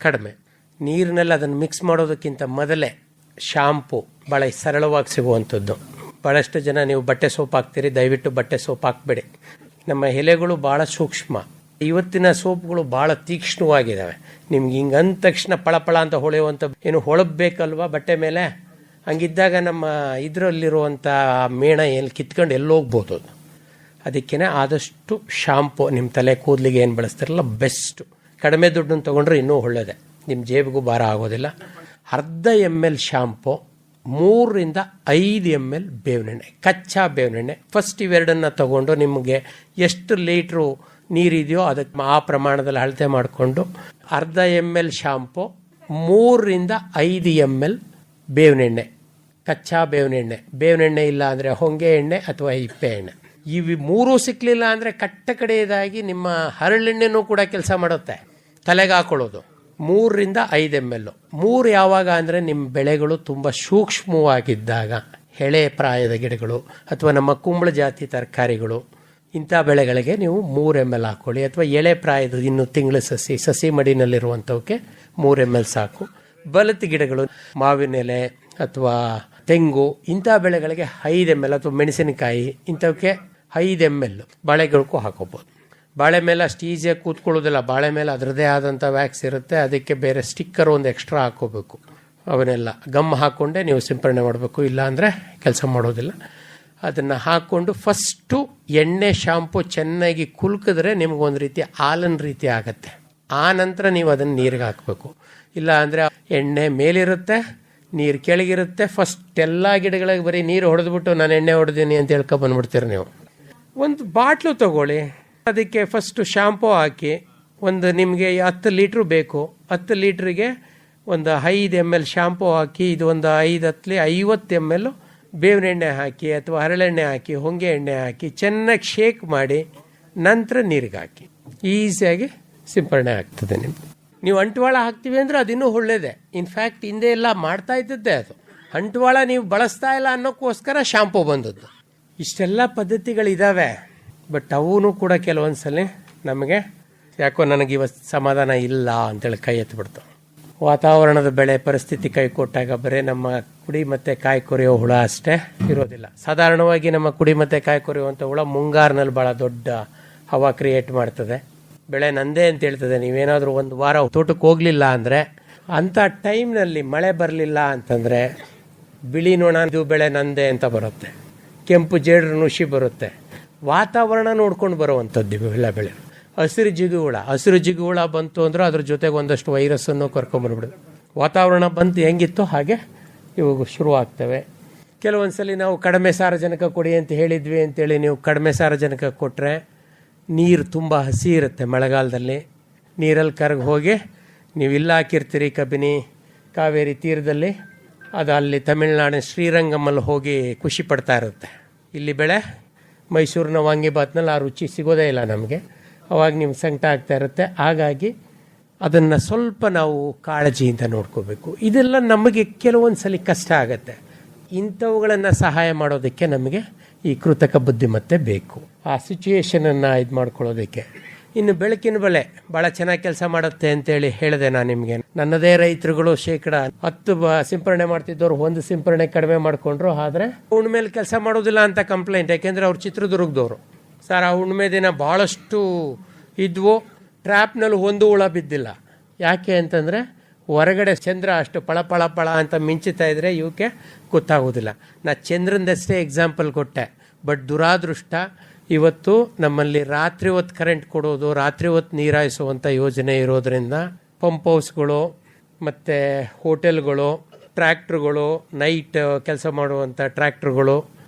ಕಡಿಮೆ. ನೀರಿನಲ್ಲಿ ಅದನ್ನು ಮಿಕ್ಸ್ ಮಾಡೋದಕ್ಕಿಂತ ಮೊದಲೇ ಶಾಂಪು ಭಾಳ ಸರಳವಾಗಿ ಸಿಗುವಂಥದ್ದು. ಭಾಳಷ್ಟು ಜನ ನೀವು ಬಟ್ಟೆ ಸೋಪ್ ಹಾಕ್ತೀರಿ, ದಯವಿಟ್ಟು ಬಟ್ಟೆ ಸೋಪ್ ಹಾಕಬೇಡಿ. ನಮ್ಮ ಎಲೆಗಳು ಭಾಳ ಸೂಕ್ಷ್ಮ. ಇವತ್ತಿನ ಸೋಪ್ಗಳು ಭಾಳ ತೀಕ್ಷ್ಣವಾಗಿದ್ದಾವೆ. ನಿಮ್ಗೆ ಹಿಂಗೆ ಅಂದ ತಕ್ಷಣ ಪಳಪಳ ಅಂತ ಹೊಳೆಯುವಂಥ ಏನು ಹೊಳಬೇಕಲ್ವ ಬಟ್ಟೆ ಮೇಲೆ, ಹಂಗಿದ್ದಾಗ ನಮ್ಮ ಇದರಲ್ಲಿರುವಂಥ ಮೇಣ ಎಲ್ಲಿ ಕಿತ್ಕೊಂಡು ಎಲ್ಲೋಗ್ಬೋದು. ಅದಕ್ಕೇ ಆದಷ್ಟು ಶಾಂಪು ನಿಮ್ಮ ತಲೆ ಕೂದಲಿಗೆ ಏನು ಬಳಸ್ತಾರಲ್ಲ ಬೆಸ್ಟು. ಕಡಿಮೆ ದುಡ್ಡನ್ನು ತೊಗೊಂಡ್ರೆ ಇನ್ನೂ ಒಳ್ಳೆಯದೆ, ನಿಮ್ಮ ಜೇಬಿಗೂ ಭಾರ ಆಗೋದಿಲ್ಲ. ಅರ್ಧ ml ಶಾಂಪು, 3ರಿಂದ 5 ml ಬೇವಿನೆಣ್ಣೆ, ಕಚ್ಚಾ ಬೇವಿನೆಣ್ಣೆ. ಫಸ್ಟ್ ಇವೆರಡನ್ನು ತೊಗೊಂಡು ನಿಮಗೆ ಎಷ್ಟು ಲೀಟ್ರು ನೀರಿದೆಯೋ ಅದಕ್ಕೆ ಆ ಪ್ರಮಾಣದಲ್ಲಿ ಅಳತೆ ಮಾಡಿಕೊಂಡು ಅರ್ಧ ml ಶಾಂಪು, 3ರಿಂದ 5 ml ಬೇವಿನೆಣ್ಣೆ, ಕಚ್ಚಾ ಬೇವಿನೆಣ್ಣೆ ಇಲ್ಲ ಅಂದರೆ ಹೊಂಗೆ ಎಣ್ಣೆ ಅಥವಾ ಹಿಪ್ಪೆ ಎಣ್ಣೆ. ಇವು 3 ಸಿಕ್ಕಲಿಲ್ಲ ಅಂದರೆ ಕಟ್ಟ ಕಡೆಯದಾಗಿ ನಿಮ್ಮ ಹರಳೆಣ್ಣೆನೂ ಕೂಡ ಕೆಲಸ ಮಾಡುತ್ತೆ, ತಲೆಗೆ ಹಾಕೊಳ್ಳೋದು. 3ರಿಂದ 5 ml. 3 ಯಾವಾಗ ಅಂದರೆ ನಿಮ್ಮ ಬೆಳೆಗಳು ತುಂಬ ಸೂಕ್ಷ್ಮವಾಗಿದ್ದಾಗ, ಎಳೆ ಪ್ರಾಯದ ಗಿಡಗಳು ಅಥವಾ ನಮ್ಮ ಕುಂಬಳ ಜಾತಿ ತರಕಾರಿಗಳು, ಇಂಥ ಬೆಳೆಗಳಿಗೆ ನೀವು 3 ml ಹಾಕ್ಕೊಳ್ಳಿ. ಅಥವಾ ಎಳೆ ಪ್ರಾಯದ ಇನ್ನು ತಿಂಗಳು ಸಸಿ ಮಡಿನಲ್ಲಿರುವಂಥವಕ್ಕೆ 3 ml ಸಾಕು. ಬಲತ್ ಗಿಡಗಳು, ಮಾವಿನ ಎಲೆ ಅಥವಾ ತೆಂಗು ಇಂಥ ಬೆಳೆಗಳಿಗೆ 5 ml, ಅಥವಾ ಮೆಣಸಿನಕಾಯಿ ಇಂಥವಕ್ಕೆ 5 ml ಬಾಳೆಗಳಿಗೂ ಹಾಕೋಬೋದು. ಬಾಳೆ ಮೇಲೆ ಅಷ್ಟು ಈಸಿಯಾಗಿ ಕೂತ್ಕೊಳ್ಳೋದಿಲ್ಲ. ಬಾಳೆ ಮೇಲೆ ಅದರದೇ ಆದಂಥ ವ್ಯಾಕ್ಸ್ ಇರುತ್ತೆ, ಅದಕ್ಕೆ ಬೇರೆ ಸ್ಟಿಕ್ಕರ್ ಒಂದು ಎಕ್ಸ್ಟ್ರಾ ಹಾಕೋಬೇಕು. ಅವನ್ನೆಲ್ಲ ಗಮ್ ಹಾಕ್ಕೊಂಡೇ ನೀವು ಸಿಂಪರಣೆ ಮಾಡಬೇಕು, ಇಲ್ಲ ಅಂದರೆ ಕೆಲಸ ಮಾಡೋದಿಲ್ಲ. ಅದನ್ನು ಹಾಕ್ಕೊಂಡು ಫಸ್ಟು ಎಣ್ಣೆ ಶಾಂಪು ಚೆನ್ನಾಗಿ ಕುಲ್ಕಿದ್ರೆ ನಿಮಗೊಂದು ರೀತಿ ಹಾಲಿನ ರೀತಿ ಆಗುತ್ತೆ. ಆ ನಂತರ ನೀವು ಅದನ್ನು ನೀರಿಗೆ ಹಾಕಬೇಕು. ಇಲ್ಲ ಅಂದರೆ ಎಣ್ಣೆ ಮೇಲಿರುತ್ತೆ, ನೀರು ಕೆಳಗಿರುತ್ತೆ. ಫಸ್ಟ್ ಎಲ್ಲ ಗಿಡಗಳಿಗೆ ಬರೀ ನೀರು ಹೊಡೆದ್ಬಿಟ್ಟು ನಾನು ಎಣ್ಣೆ ಹೊಡೆದೀನಿ ಅಂತ ಹೇಳ್ಕೊಬಂದ್ಬಿಡ್ತೀರಿ ನೀವು. ಒಂದು ಬಾಟ್ಲು ತಗೊಳ್ಳಿ, ಅದಕ್ಕೆ ಫಸ್ಟು ಶಾಂಪೂ ಹಾಕಿ, ಒಂದು ನಿಮಗೆ 10 ಲೀಟ್ರು ಬೇಕು, 10 ಲೀಟ್ರಿಗೆ ಒಂದು 5 ml ಶಾಂಪೂ ಹಾಕಿ, ಇದು ಒಂದು 5-10 50 ml ಬೇವಿನ ಎಣ್ಣೆ ಹಾಕಿ ಅಥವಾ ಹರಳೆಣ್ಣೆ ಹಾಕಿ, ಹೊಂಗೆ ಎಣ್ಣೆ ಹಾಕಿ ಚೆನ್ನಾಗಿ ಶೇಕ್ ಮಾಡಿ ನಂತರ ನೀರಿಗೆ ಹಾಕಿ ಈಸಿಯಾಗಿ ಸಿಂಪರಣೆ ಆಗ್ತದೆ. ನಿಮ್ಗೆ ನೀವು ಅಂಟುವಾಳ ಹಾಕ್ತೀವಿ ಅಂದರೆ ಅದಿನ್ನೂ ಒಳ್ಳೆಯದೇ. ಇನ್ಫ್ಯಾಕ್ಟ್ ಹಿಂದೆ ಎಲ್ಲ ಮಾಡ್ತಾ ಇದ್ದದ್ದೇ ಅದು. ಅಂಟುವಾಳ ನೀವು ಬಳಸ್ತಾ ಇಲ್ಲ ಅನ್ನೋಕ್ಕೋಸ್ಕರ ಶಾಂಪೂ ಬಂದದ್ದು. ಇಷ್ಟೆಲ್ಲ ಪದ್ಧತಿಗಳಿದ್ದಾವೆ, ಬಟ್ ಅವೂ ಕೂಡ ಕೆಲವೊಂದು ಸಲ ನಮಗೆ ಯಾಕೋ ನನಗೆ ಇವತ್ತು ಸಮಾಧಾನ ಇಲ್ಲ ಅಂತೇಳಿ ಕೈ ಎತ್ತಿಬಿಡ್ತು. ವಾತಾವರಣದ ಬೆಳೆ ಪರಿಸ್ಥಿತಿ ಕೈ ಕೊಟ್ಟಾಗ ಬರೀ ನಮ್ಮ ಕುಡಿ ಮತ್ತು ಕಾಯಿ ಕೊರೆಯೋ ಹುಳ ಅಷ್ಟೇ ಇರೋದಿಲ್ಲ. ಸಾಧಾರಣವಾಗಿ ನಮ್ಮ ಕುಡಿ ಮತ್ತು ಕಾಯಿ ಕೊರೆಯುವಂಥ ಹುಳ ಮುಂಗಾರಿನಲ್ಲಿ ಭಾಳ ದೊಡ್ಡ ಹವಾ ಕ್ರಿಯೇಟ್ ಮಾಡ್ತದೆ. ಬೆಳೆ ನಂದೇ ಅಂತ ಹೇಳ್ತದೆ. ನೀವೇನಾದರೂ ಒಂದು ವಾರ ತೋಟಕ್ಕೆ ಹೋಗಲಿಲ್ಲ ಅಂದರೆ, ಅಂಥ ಟೈಮ್ನಲ್ಲಿ ಮಳೆ ಬರಲಿಲ್ಲ ಅಂತಂದರೆ ಬಿಳಿ ನೊಣ ಇದು ಬೆಳೆ ನಂದೇ ಅಂತ ಬರುತ್ತೆ, ಕೆಂಪು ಜೇಡ್ರ ನುಷಿ ಬರುತ್ತೆ. ವಾತಾವರಣ ನೋಡ್ಕೊಂಡು ಬರುವಂಥದ್ದು ಇವೆಲ್ಲ ಬೆಳೆ. ಹಸಿರು ಜಿಗಿ ಹುಳ ಬಂತು ಅಂದ್ರೆ ಅದ್ರ ಜೊತೆಗೆ ಒಂದಷ್ಟು ವೈರಸ್ಸನ್ನು ಕರ್ಕೊಂಬರ್ಬಿಡೋದು. ವಾತಾವರಣ ಬಂತು ಹೆಂಗಿತ್ತು ಹಾಗೆ ಇವಾಗ ಶುರು ಆಗ್ತವೆ. ಕೆಲವೊಂದು ಸಲ ನಾವು ಕಡಿಮೆ ಸಾರಜನಕ ಕೊಡಿ ಅಂತ ಹೇಳಿದ್ವಿ ಅಂತೇಳಿ ನೀವು ಕಡಿಮೆ ಸಾರಜನಕ ಕೊಟ್ಟರೆ ನೀರು ತುಂಬ ಹಸಿ ಇರುತ್ತೆ. ಮಳೆಗಾಲದಲ್ಲಿ ನೀರಲ್ಲಿ ಕರಗಿ ಹೋಗಿ ನೀವು ಇಲ್ಲ ಹಾಕಿರ್ತೀರಿ ಕಬಿನಿ ಕಾವೇರಿ ತೀರದಲ್ಲಿ, ಅದು ಅಲ್ಲಿ ತಮಿಳ್ನಾಡಿನ ಶ್ರೀರಂಗಮಲ್ಲಿ ಹೋಗಿ ಖುಷಿ ಪಡ್ತಾ ಇರುತ್ತೆ. ಇಲ್ಲಿ ಬೆಳೆ ಮೈಸೂರಿನ ವಾಂಗಿಬಾತ್ನಲ್ಲಿ ಆ ರುಚಿ ಸಿಗೋದೇ ಇಲ್ಲ ನಮಗೆ. ಅವಾಗ ನಿಮ್ಗೆ ಸಂಕಟ ಆಗ್ತಾ ಇರುತ್ತೆ. ಹಾಗಾಗಿ ಅದನ್ನು ಸ್ವಲ್ಪ ನಾವು ಕಾಳಜಿಯಿಂದ ನೋಡ್ಕೋಬೇಕು. ಇದೆಲ್ಲ ನಮಗೆ ಕೆಲವೊಂದು ಸಲ ಕಷ್ಟ ಆಗುತ್ತೆ. ಇಂಥವುಗಳನ್ನು ಸಹಾಯ ಮಾಡೋದಕ್ಕೆ ನಮಗೆ ಈ ಕೃತಕ ಬುದ್ಧಿಮತ್ತೆ ಬೇಕು, ಆ ಸಿಚುಯೇಷನನ್ನು ಇದು ಮಾಡ್ಕೊಳ್ಳೋದಕ್ಕೆ. ಇನ್ನು ಬೆಳಕಿನ ಬೆಳೆ ಭಾಳ ಚೆನ್ನಾಗಿ ಕೆಲಸ ಮಾಡುತ್ತೆ ಅಂತೇಳಿ ಹೇಳಿದೆ ನಾನು ನಿಮಗೆ. ನನ್ನದೇ ರೈತರುಗಳು 10% ಸಿಂಪರಣೆ ಮಾಡ್ತಿದ್ದವ್ರು 1 ಸಿಂಪರಣೆ ಕಡಿಮೆ ಮಾಡಿಕೊಂಡ್ರು. ಆದರೆ ಹುಣ್ಮೇಲೆ ಕೆಲಸ ಮಾಡೋದಿಲ್ಲ ಅಂತ ಕಂಪ್ಲೇಂಟ್. ಯಾಕೆಂದರೆ ಅವ್ರು ಚಿತ್ರದುರ್ಗದವರು. ಸರ್, ಆ ಹುಣ್ಮೆ ದಿನ ಭಾಳಷ್ಟು ಇದ್ವು, ಟ್ರ್ಯಾಪ್ನಲ್ಲಿ 1 ಹುಳ ಬಿದ್ದಿಲ್ಲ. ಯಾಕೆ ಅಂತಂದರೆ ಹೊರಗಡೆ ಚಂದ್ರ ಅಷ್ಟು ಪಳ ಅಂತ ಮಿಂಚುತ್ತಾ ಇದ್ದರೆ ಇವಕ್ಕೆ ಗೊತ್ತಾಗೋದಿಲ್ಲ. ನಾ ಚಂದ್ರನದಷ್ಟೇ ಎಕ್ಸಾಂಪಲ್ ಕೊಟ್ಟೆ. ಬಟ್ ದುರಾದೃಷ್ಟ ಇವತ್ತು ನಮ್ಮಲ್ಲಿ ರಾತ್ರಿ ಹೊತ್ತು ಕರೆಂಟ್ ಕೊಡೋದು, ರಾತ್ರಿ ಹೊತ್ತು ನೀರಾಯಿಸುವಂಥ ಯೋಜನೆ ಇರೋದರಿಂದ ಪಂಪ್ ಹೌಸ್ಗಳು ಮತ್ತು ಹೋಟೆಲ್ಗಳು, ಟ್ರ್ಯಾಕ್ಟ್ರುಗಳು, ನೈಟ್ ಕೆಲಸ ಮಾಡುವಂಥ ಟ್ರ್ಯಾಕ್ಟ್ರುಗಳು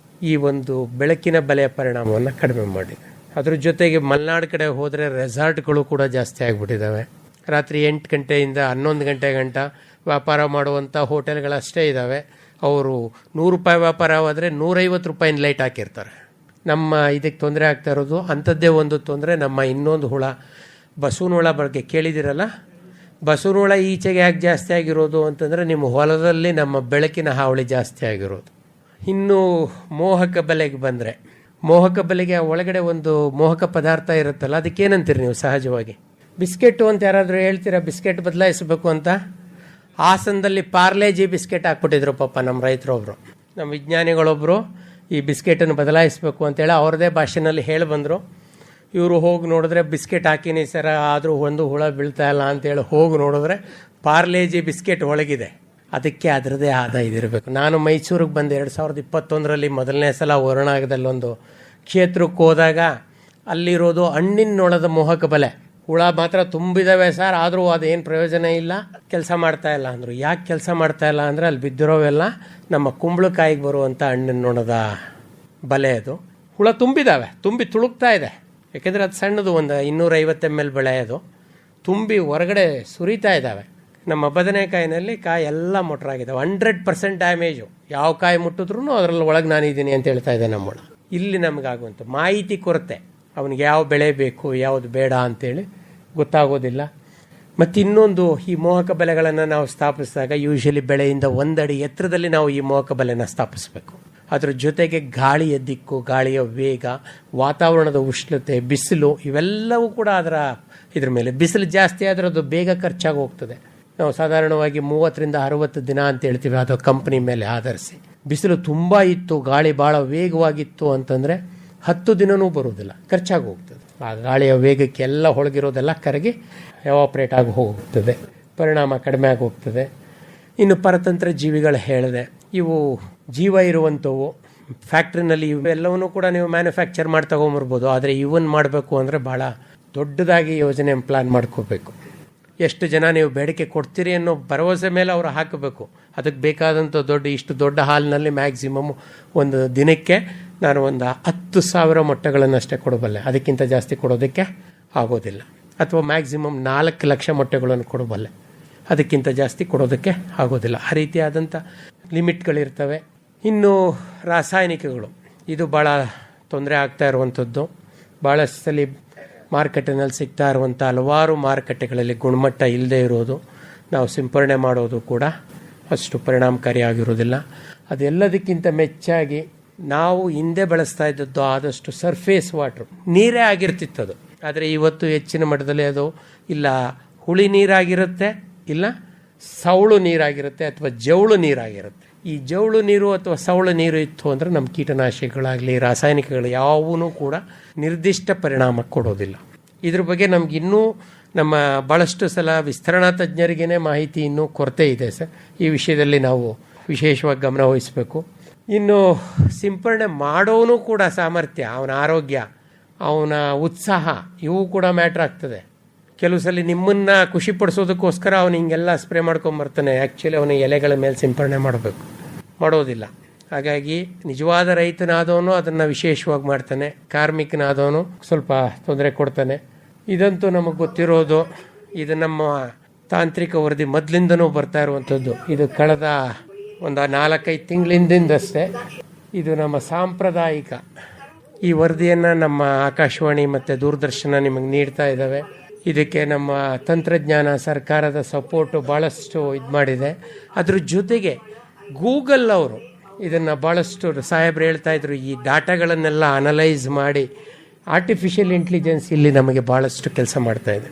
ಈ ಒಂದು ಬೆಳಕಿನ ಬೆಲೆಯ ಪರಿಣಾಮವನ್ನು ಕಡಿಮೆ ಮಾಡಿದೆ. ಅದ್ರ ಜೊತೆಗೆ ಮಲೆನಾಡು ಕಡೆ ಹೋದರೆ ರೆಸಾರ್ಟ್ಗಳು ಕೂಡ ಜಾಸ್ತಿ ಆಗಿಬಿಟ್ಟಿದ್ದಾವೆ. ರಾತ್ರಿ 8 ಗಂಟೆಯಿಂದ 11 ಗಂಟೆ ಗಂಟ ವ್ಯಾಪಾರ ಮಾಡುವಂಥ ಹೋಟೆಲ್ಗಳಷ್ಟೇ ಇದ್ದಾವೆ. ಅವರು 100 ರೂಪಾಯಿ ವ್ಯಾಪಾರ ಆದರೆ 150 ರೂಪಾಯಿನ ಲೈಟ್ ಹಾಕಿರ್ತಾರೆ. ನಮ್ಮ ಇದಕ್ಕೆ ತೊಂದರೆ ಆಗ್ತಾ ಇರೋದು ಅಂಥದ್ದೇ ಒಂದು ತೊಂದರೆ. ನಮ್ಮ ಇನ್ನೊಂದು ಹುಳ ಬಸವನ ಹುಳ ಬಗ್ಗೆ ಕೇಳಿದಿರಲ್ಲ. ಬಸವನ ಹುಳ ಈಚೆಗೆ ಯಾಕೆ ಜಾಸ್ತಿ ಆಗಿರೋದು ಅಂತಂದರೆ ನಿಮ್ಮ ಹೊಲದಲ್ಲಿ ನಮ್ಮ ಬೆಳಕಿನ ಹಾವಳಿ ಜಾಸ್ತಿ ಆಗಿರೋದು. ಇನ್ನು ಮೋಹಕ ಬಲೆಗೆ ಬಂದರೆ, ಮೋಹಕ ಬಲೆಗೆ ಒಳಗಡೆ ಒಂದು ಮೋಹಕ ಪದಾರ್ಥ ಇರುತ್ತಲ್ಲ, ಅದಕ್ಕೇನಂತೀರಿ ನೀವು ಸಹಜವಾಗಿ? ಬಿಸ್ಕೆಟು ಅಂತ ಯಾರಾದರೂ ಹೇಳ್ತೀರಾ ಬಿಸ್ಕೆಟ್ ಬದಲಾಯಿಸಬೇಕು ಅಂತ? ಹಾಸನದಲ್ಲಿ ಪಾರ್ಲೇಜಿ ಬಿಸ್ಕೆಟ್ ಹಾಕ್ಬಿಟ್ಟಿದ್ರು ಪಾಪ ನಮ್ಮ ರೈತರೊಬ್ಬರು. ನಮ್ಮ ವಿಜ್ಞಾನಿಗಳೊಬ್ಬರು ಈ ಬಿಸ್ಕೆಟನ್ನು ಬದಲಾಯಿಸಬೇಕು ಅಂತೇಳಿ ಅವ್ರದ್ದೇ ಭಾಷೆನಲ್ಲಿ ಹೇಳಿ ಬಂದರು. ಇವರು ಹೋಗಿ ನೋಡಿದ್ರೆ ಬಿಸ್ಕೆಟ್ ಹಾಕಿನಿ ಸರ, ಆದರೂ ಒಂದು ಹುಳ ಬೀಳ್ತಾ ಇಲ್ಲ ಅಂತೇಳಿ ಹೋಗಿ ನೋಡಿದ್ರೆ ಪಾರ್ಲೇಜಿ ಬಿಸ್ಕೆಟ್ ಒಳಗಿದೆ. ಅದಕ್ಕೆ ಅದರದೇ ಆದ ಇದಿರಬೇಕು. ನಾನು ಮೈಸೂರಿಗೆ ಬಂದು 2021ರಲ್ಲಿ ಮೊದಲನೇ ಸಲ ವರ್ಣಾಗದಲ್ಲೊಂದು ಕ್ಷೇತ್ರಕ್ಕೆ ಹೋದಾಗ ಅಲ್ಲಿರೋದು ಹಣ್ಣಿನೊಳದ ಮೋಹಕ ಬಲೆ. ಹುಳ ಮಾತ್ರ ತುಂಬಿದಾವೆ ಸರ್, ಆದರೂ ಅದೇನು ಪ್ರಯೋಜನ ಇಲ್ಲ, ಕೆಲಸ ಮಾಡ್ತಾ ಇಲ್ಲ ಅಂದರು. ಯಾಕೆ ಕೆಲಸ ಮಾಡ್ತಾ ಇಲ್ಲ ಅಂದರೆ ಅಲ್ಲಿ ಬಿದ್ದಿರೋವೆಲ್ಲ ನಮ್ಮ ಕುಂಬಳಕಾಯಿಗೆ ಬರುವಂಥ ಹಣ್ಣಿನೊಣದ ಬಲೆ. ಅದು ಹುಳ ತುಂಬಿದ್ದಾವೆ, ತುಂಬಿ ತುಳುಕ್ತಾ ಇದೆ. ಯಾಕೆಂದರೆ ಅದು ಸಣ್ಣದು, ಒಂದು 250 ml ಬೆಳೆ. ಅದು ತುಂಬಿ ಹೊರಗಡೆ ಸುರಿತಾ ಇದ್ದಾವೆ. ನಮ್ಮ ಬದನೆಕಾಯಿನಲ್ಲಿ ಕಾಯಿ ಎಲ್ಲ ಮೊಟ್ರಾಗಿದ್ದಾವೆ. 100% ಡ್ಯಾಮೇಜು. ಯಾವ ಕಾಯಿ ಮುಟ್ಟಿದ್ರೂ ಅದರಲ್ಲಿ ಒಳಗೆ ನಾನಿದ್ದೀನಿ ಅಂತ ಹೇಳ್ತಾ ಇದೆ ನಮ್ಮ ಹುಳ. ಇಲ್ಲಿ ನಮಗಾಗುವಂಥ ಮಾಹಿತಿ ಕೊರತೆ, ಅವನಿಗೆ ಯಾವ ಬೆಳೆ ಬೇಕು ಯಾವುದು ಬೇಡ ಅಂತೇಳಿ ಗೊತ್ತಾಗೋದಿಲ್ಲ. ಮತ್ತು ಇನ್ನೊಂದು, ಈ ಮೋಹಕ ಬಲೆಗಳನ್ನು ನಾವು ಸ್ಥಾಪಿಸಿದಾಗ ಯೂಶಲಿ ಬೆಳೆಯಿಂದ 1 ಅಡಿ ಎತ್ತರದಲ್ಲಿ ನಾವು ಈ ಮೋಹಕ ಬಲೆನ ಸ್ಥಾಪಿಸಬೇಕು. ಅದ್ರ ಜೊತೆಗೆ ಗಾಳಿಯ ದಿಕ್ಕು, ಗಾಳಿಯ ವೇಗ, ವಾತಾವರಣದ ಉಷ್ಣತೆ, ಬಿಸಿಲು, ಇವೆಲ್ಲವೂ ಕೂಡ ಇದ್ರ ಮೇಲೆ. ಬಿಸಿಲು ಜಾಸ್ತಿ ಆದರೆ ಅದು ಬೇಗ ಖರ್ಚಾಗಿ ಹೋಗ್ತದೆ. ನಾವು ಸಾಧಾರಣವಾಗಿ 30ರಿಂದ 60 ದಿನ ಅಂತ ಹೇಳ್ತೀವಿ, ಅದು ಕಂಪ್ನಿ ಮೇಲೆ ಆಧರಿಸಿ. ಬಿಸಿಲು ತುಂಬ ಇತ್ತು, ಗಾಳಿ ಭಾಳ ವೇಗವಾಗಿತ್ತು ಅಂತಂದರೆ 10 ದಿನವೂ ಬರುವುದಿಲ್ಲ, ಖರ್ಚಾಗಿ ಹೋಗ್ತದೆ. ಆ ಗಾಳಿಯ ವೇಗಕ್ಕೆ ಎಲ್ಲ ಹೊಳಗಿರೋದೆಲ್ಲ ಕರಗಿ ಎವಾಪ್ರೇಟ್ ಆಗಿ ಹೋಗ್ತದೆ, ಪರಿಣಾಮ ಕಡಿಮೆ ಆಗಿ ಹೋಗ್ತದೆ. ಇನ್ನು ಪರತಂತ್ರ ಜೀವಿಗಳು ಹೇಳಿದೆ, ಇವು ಜೀವ ಇರುವಂಥವು. ಫ್ಯಾಕ್ಟ್ರಿನಲ್ಲಿ ಇವೆಲ್ಲವನ್ನೂ ಕೂಡ ನೀವು ಮ್ಯಾನುಫ್ಯಾಕ್ಚರ್ ಮಾಡಿ ತಗೊಂಬರ್ಬೋದು, ಆದರೆ ಇವನ್ ಮಾಡಬೇಕು ಅಂದರೆ ಭಾಳ ದೊಡ್ಡದಾಗಿ ಯೋಜನೆ ಪ್ಲ್ಯಾನ್ ಮಾಡ್ಕೋಬೇಕು. ಎಷ್ಟು ಜನ ನೀವು ಬೇಡಿಕೆ ಕೊಡ್ತೀರಿ ಅನ್ನೋ ಭರವಸೆ ಮೇಲೆ ಅವರು ಹಾಕಬೇಕು. ಅದಕ್ಕೆ ಬೇಕಾದಂಥ ಇಷ್ಟು ದೊಡ್ಡ ಹಾಲ್ನಲ್ಲಿ ಮ್ಯಾಕ್ಸಿಮಮ್ ಒಂದು ದಿನಕ್ಕೆ ನಾನು ಒಂದು 10,000 ಮೊಟ್ಟೆಗಳನ್ನಷ್ಟೇ ಕೊಡಬಲ್ಲೆ, ಅದಕ್ಕಿಂತ ಜಾಸ್ತಿ ಕೊಡೋದಕ್ಕೆ ಆಗೋದಿಲ್ಲ. ಅಥವಾ ಮ್ಯಾಕ್ಸಿಮಮ್ 4 ಲಕ್ಷ ಮೊಟ್ಟೆಗಳನ್ನು ಕೊಡಬಲ್ಲೆ, ಅದಕ್ಕಿಂತ ಜಾಸ್ತಿ ಕೊಡೋದಕ್ಕೆ ಆಗೋದಿಲ್ಲ. ಆ ರೀತಿಯಾದಂಥ ಲಿಮಿಟ್ಗಳಿರ್ತವೆ. ಇನ್ನು ರಾಸಾಯನಿಕಗಳು, ಇದು ಭಾಳ ತೊಂದರೆ ಆಗ್ತಾ ಇರುವಂಥದ್ದು. ಭಾಳಷ್ಟು ಸಲ ಮಾರುಕಟ್ಟೆನಲ್ಲಿ ಸಿಗ್ತಾ ಇರುವಂಥ ಹಲವಾರು ಮಾರುಕಟ್ಟೆಗಳಲ್ಲಿ ಗುಣಮಟ್ಟ ಇಲ್ಲದೆ ಇರೋದು, ನಾವು ಸಿಂಪರಣೆ ಮಾಡೋದು ಕೂಡ ಅಷ್ಟು ಪರಿಣಾಮಕಾರಿಯಾಗಿರೋದಿಲ್ಲ. ಅದೆಲ್ಲದಕ್ಕಿಂತ ಮೆಚ್ಚಾಗಿ ನಾವು ಹಿಂದೆ ಬಳಸ್ತಾ ಇದ್ದದ್ದು ಆದಷ್ಟು ಸರ್ಫೇಸ್ ವಾಟ್ರು, ನೀರೇ ಆಗಿರ್ತಿತ್ತದು. ಆದರೆ ಇವತ್ತು ಹೆಚ್ಚಿನ ಮಟ್ಟದಲ್ಲಿ ಅದು ಇಲ್ಲ ಹುಳಿ ನೀರಾಗಿರುತ್ತೆ, ಇಲ್ಲ ಸವಳು ನೀರಾಗಿರುತ್ತೆ, ಅಥವಾ ಜವಳು ನೀರಾಗಿರುತ್ತೆ. ಈ ಜವಳು ನೀರು ಅಥವಾ ಸವಳು ನೀರು ಇತ್ತು ಅಂದರೆ ನಮ್ಮ ಕೀಟನಾಶಕಗಳಾಗಲಿ ರಾಸಾಯನಿಕಗಳು ಯಾವೂ ಕೂಡ ನಿರ್ದಿಷ್ಟ ಪರಿಣಾಮ ಕೊಡೋದಿಲ್ಲ. ಇದ್ರ ಬಗ್ಗೆ ನಮಗಿನ್ನೂ ನಮ್ಮ ಭಾಳಷ್ಟು ಸಲ ವಿಸ್ತರಣಾ ತಜ್ಞರಿಗೇ ಮಾಹಿತಿ ಇನ್ನೂ ಕೊರತೆ ಇದೆ ಸರ್. ಈ ವಿಷಯದಲ್ಲಿ ನಾವು ವಿಶೇಷವಾಗಿ ಗಮನ ವಹಿಸಬೇಕು. ಇನ್ನು ಸಿಂಪರಣೆ ಮಾಡೋನು ಕೂಡ ಸಾಮರ್ಥ್ಯ, ಅವನ ಆರೋಗ್ಯ, ಅವನ ಉತ್ಸಾಹ, ಇವು ಕೂಡ ಮ್ಯಾಟ್ರ್ ಆಗ್ತದೆ. ಕೆಲವು ಸಲ ನಿಮ್ಮನ್ನು ಖುಷಿಪಡಿಸೋದಕ್ಕೋಸ್ಕರ ಅವನು ಹಿಂಗೆಲ್ಲ ಸ್ಪ್ರೇ ಮಾಡ್ಕೊಂಬರ್ತಾನೆ, ಆ್ಯಕ್ಚುಲಿ ಅವನ ಎಲೆಗಳ ಮೇಲೆ ಸಿಂಪರಣೆ ಮಾಡೋದಿಲ್ಲ. ಹಾಗಾಗಿ ನಿಜವಾದ ರೈತನಾದವನು ಅದನ್ನು ವಿಶೇಷವಾಗಿ ಮಾಡ್ತಾನೆ, ಕಾರ್ಮಿಕನಾದವನು ಸ್ವಲ್ಪ ತೊಂದರೆ ಕೊಡ್ತಾನೆ. ಇದಂತೂ ನಮಗೆ ಗೊತ್ತಿರೋದು. ಇದು ನಮ್ಮ ತಾಂತ್ರಿಕ ವರದಿ ಮೊದಲಿಂದನೂ ಬರ್ತಾ ಇರುವಂಥದ್ದು. ಇದು ಕಳೆದ ಒಂದು 4-5 ತಿಂಗಳಿಂದಷ್ಟೇ ಇದು ನಮ್ಮ ಸಾಂಪ್ರದಾಯಿಕ. ಈ ವರದಿಯನ್ನು ನಮ್ಮ ಆಕಾಶವಾಣಿ ಮತ್ತು ದೂರದರ್ಶನ ನಿಮಗೆ ನೀಡ್ತಾ ಇದ್ದಾವೆ. ಇದಕ್ಕೆ ನಮ್ಮ ತಂತ್ರಜ್ಞಾನ ಸರ್ಕಾರದ ಸಪೋರ್ಟು ಭಾಳಷ್ಟು ಇದು ಮಾಡಿದೆ. ಅದ್ರ ಜೊತೆಗೆ ಗೂಗಲ್ ಅವರು ಇದನ್ನು ಭಾಳಷ್ಟು ಸಾಹೇಬ್ರು ಹೇಳ್ತಾ ಇದ್ರು, ಈ ಡಾಟಾಗಳನ್ನೆಲ್ಲ ಅನಲೈಸ್ ಮಾಡಿ ಆರ್ಟಿಫಿಷಿಯಲ್ ಇಂಟೆಲಿಜೆನ್ಸ್ ಇಲ್ಲಿ ನಮಗೆ ಭಾಳಷ್ಟು ಕೆಲಸ ಮಾಡ್ತಾ ಇದೆ.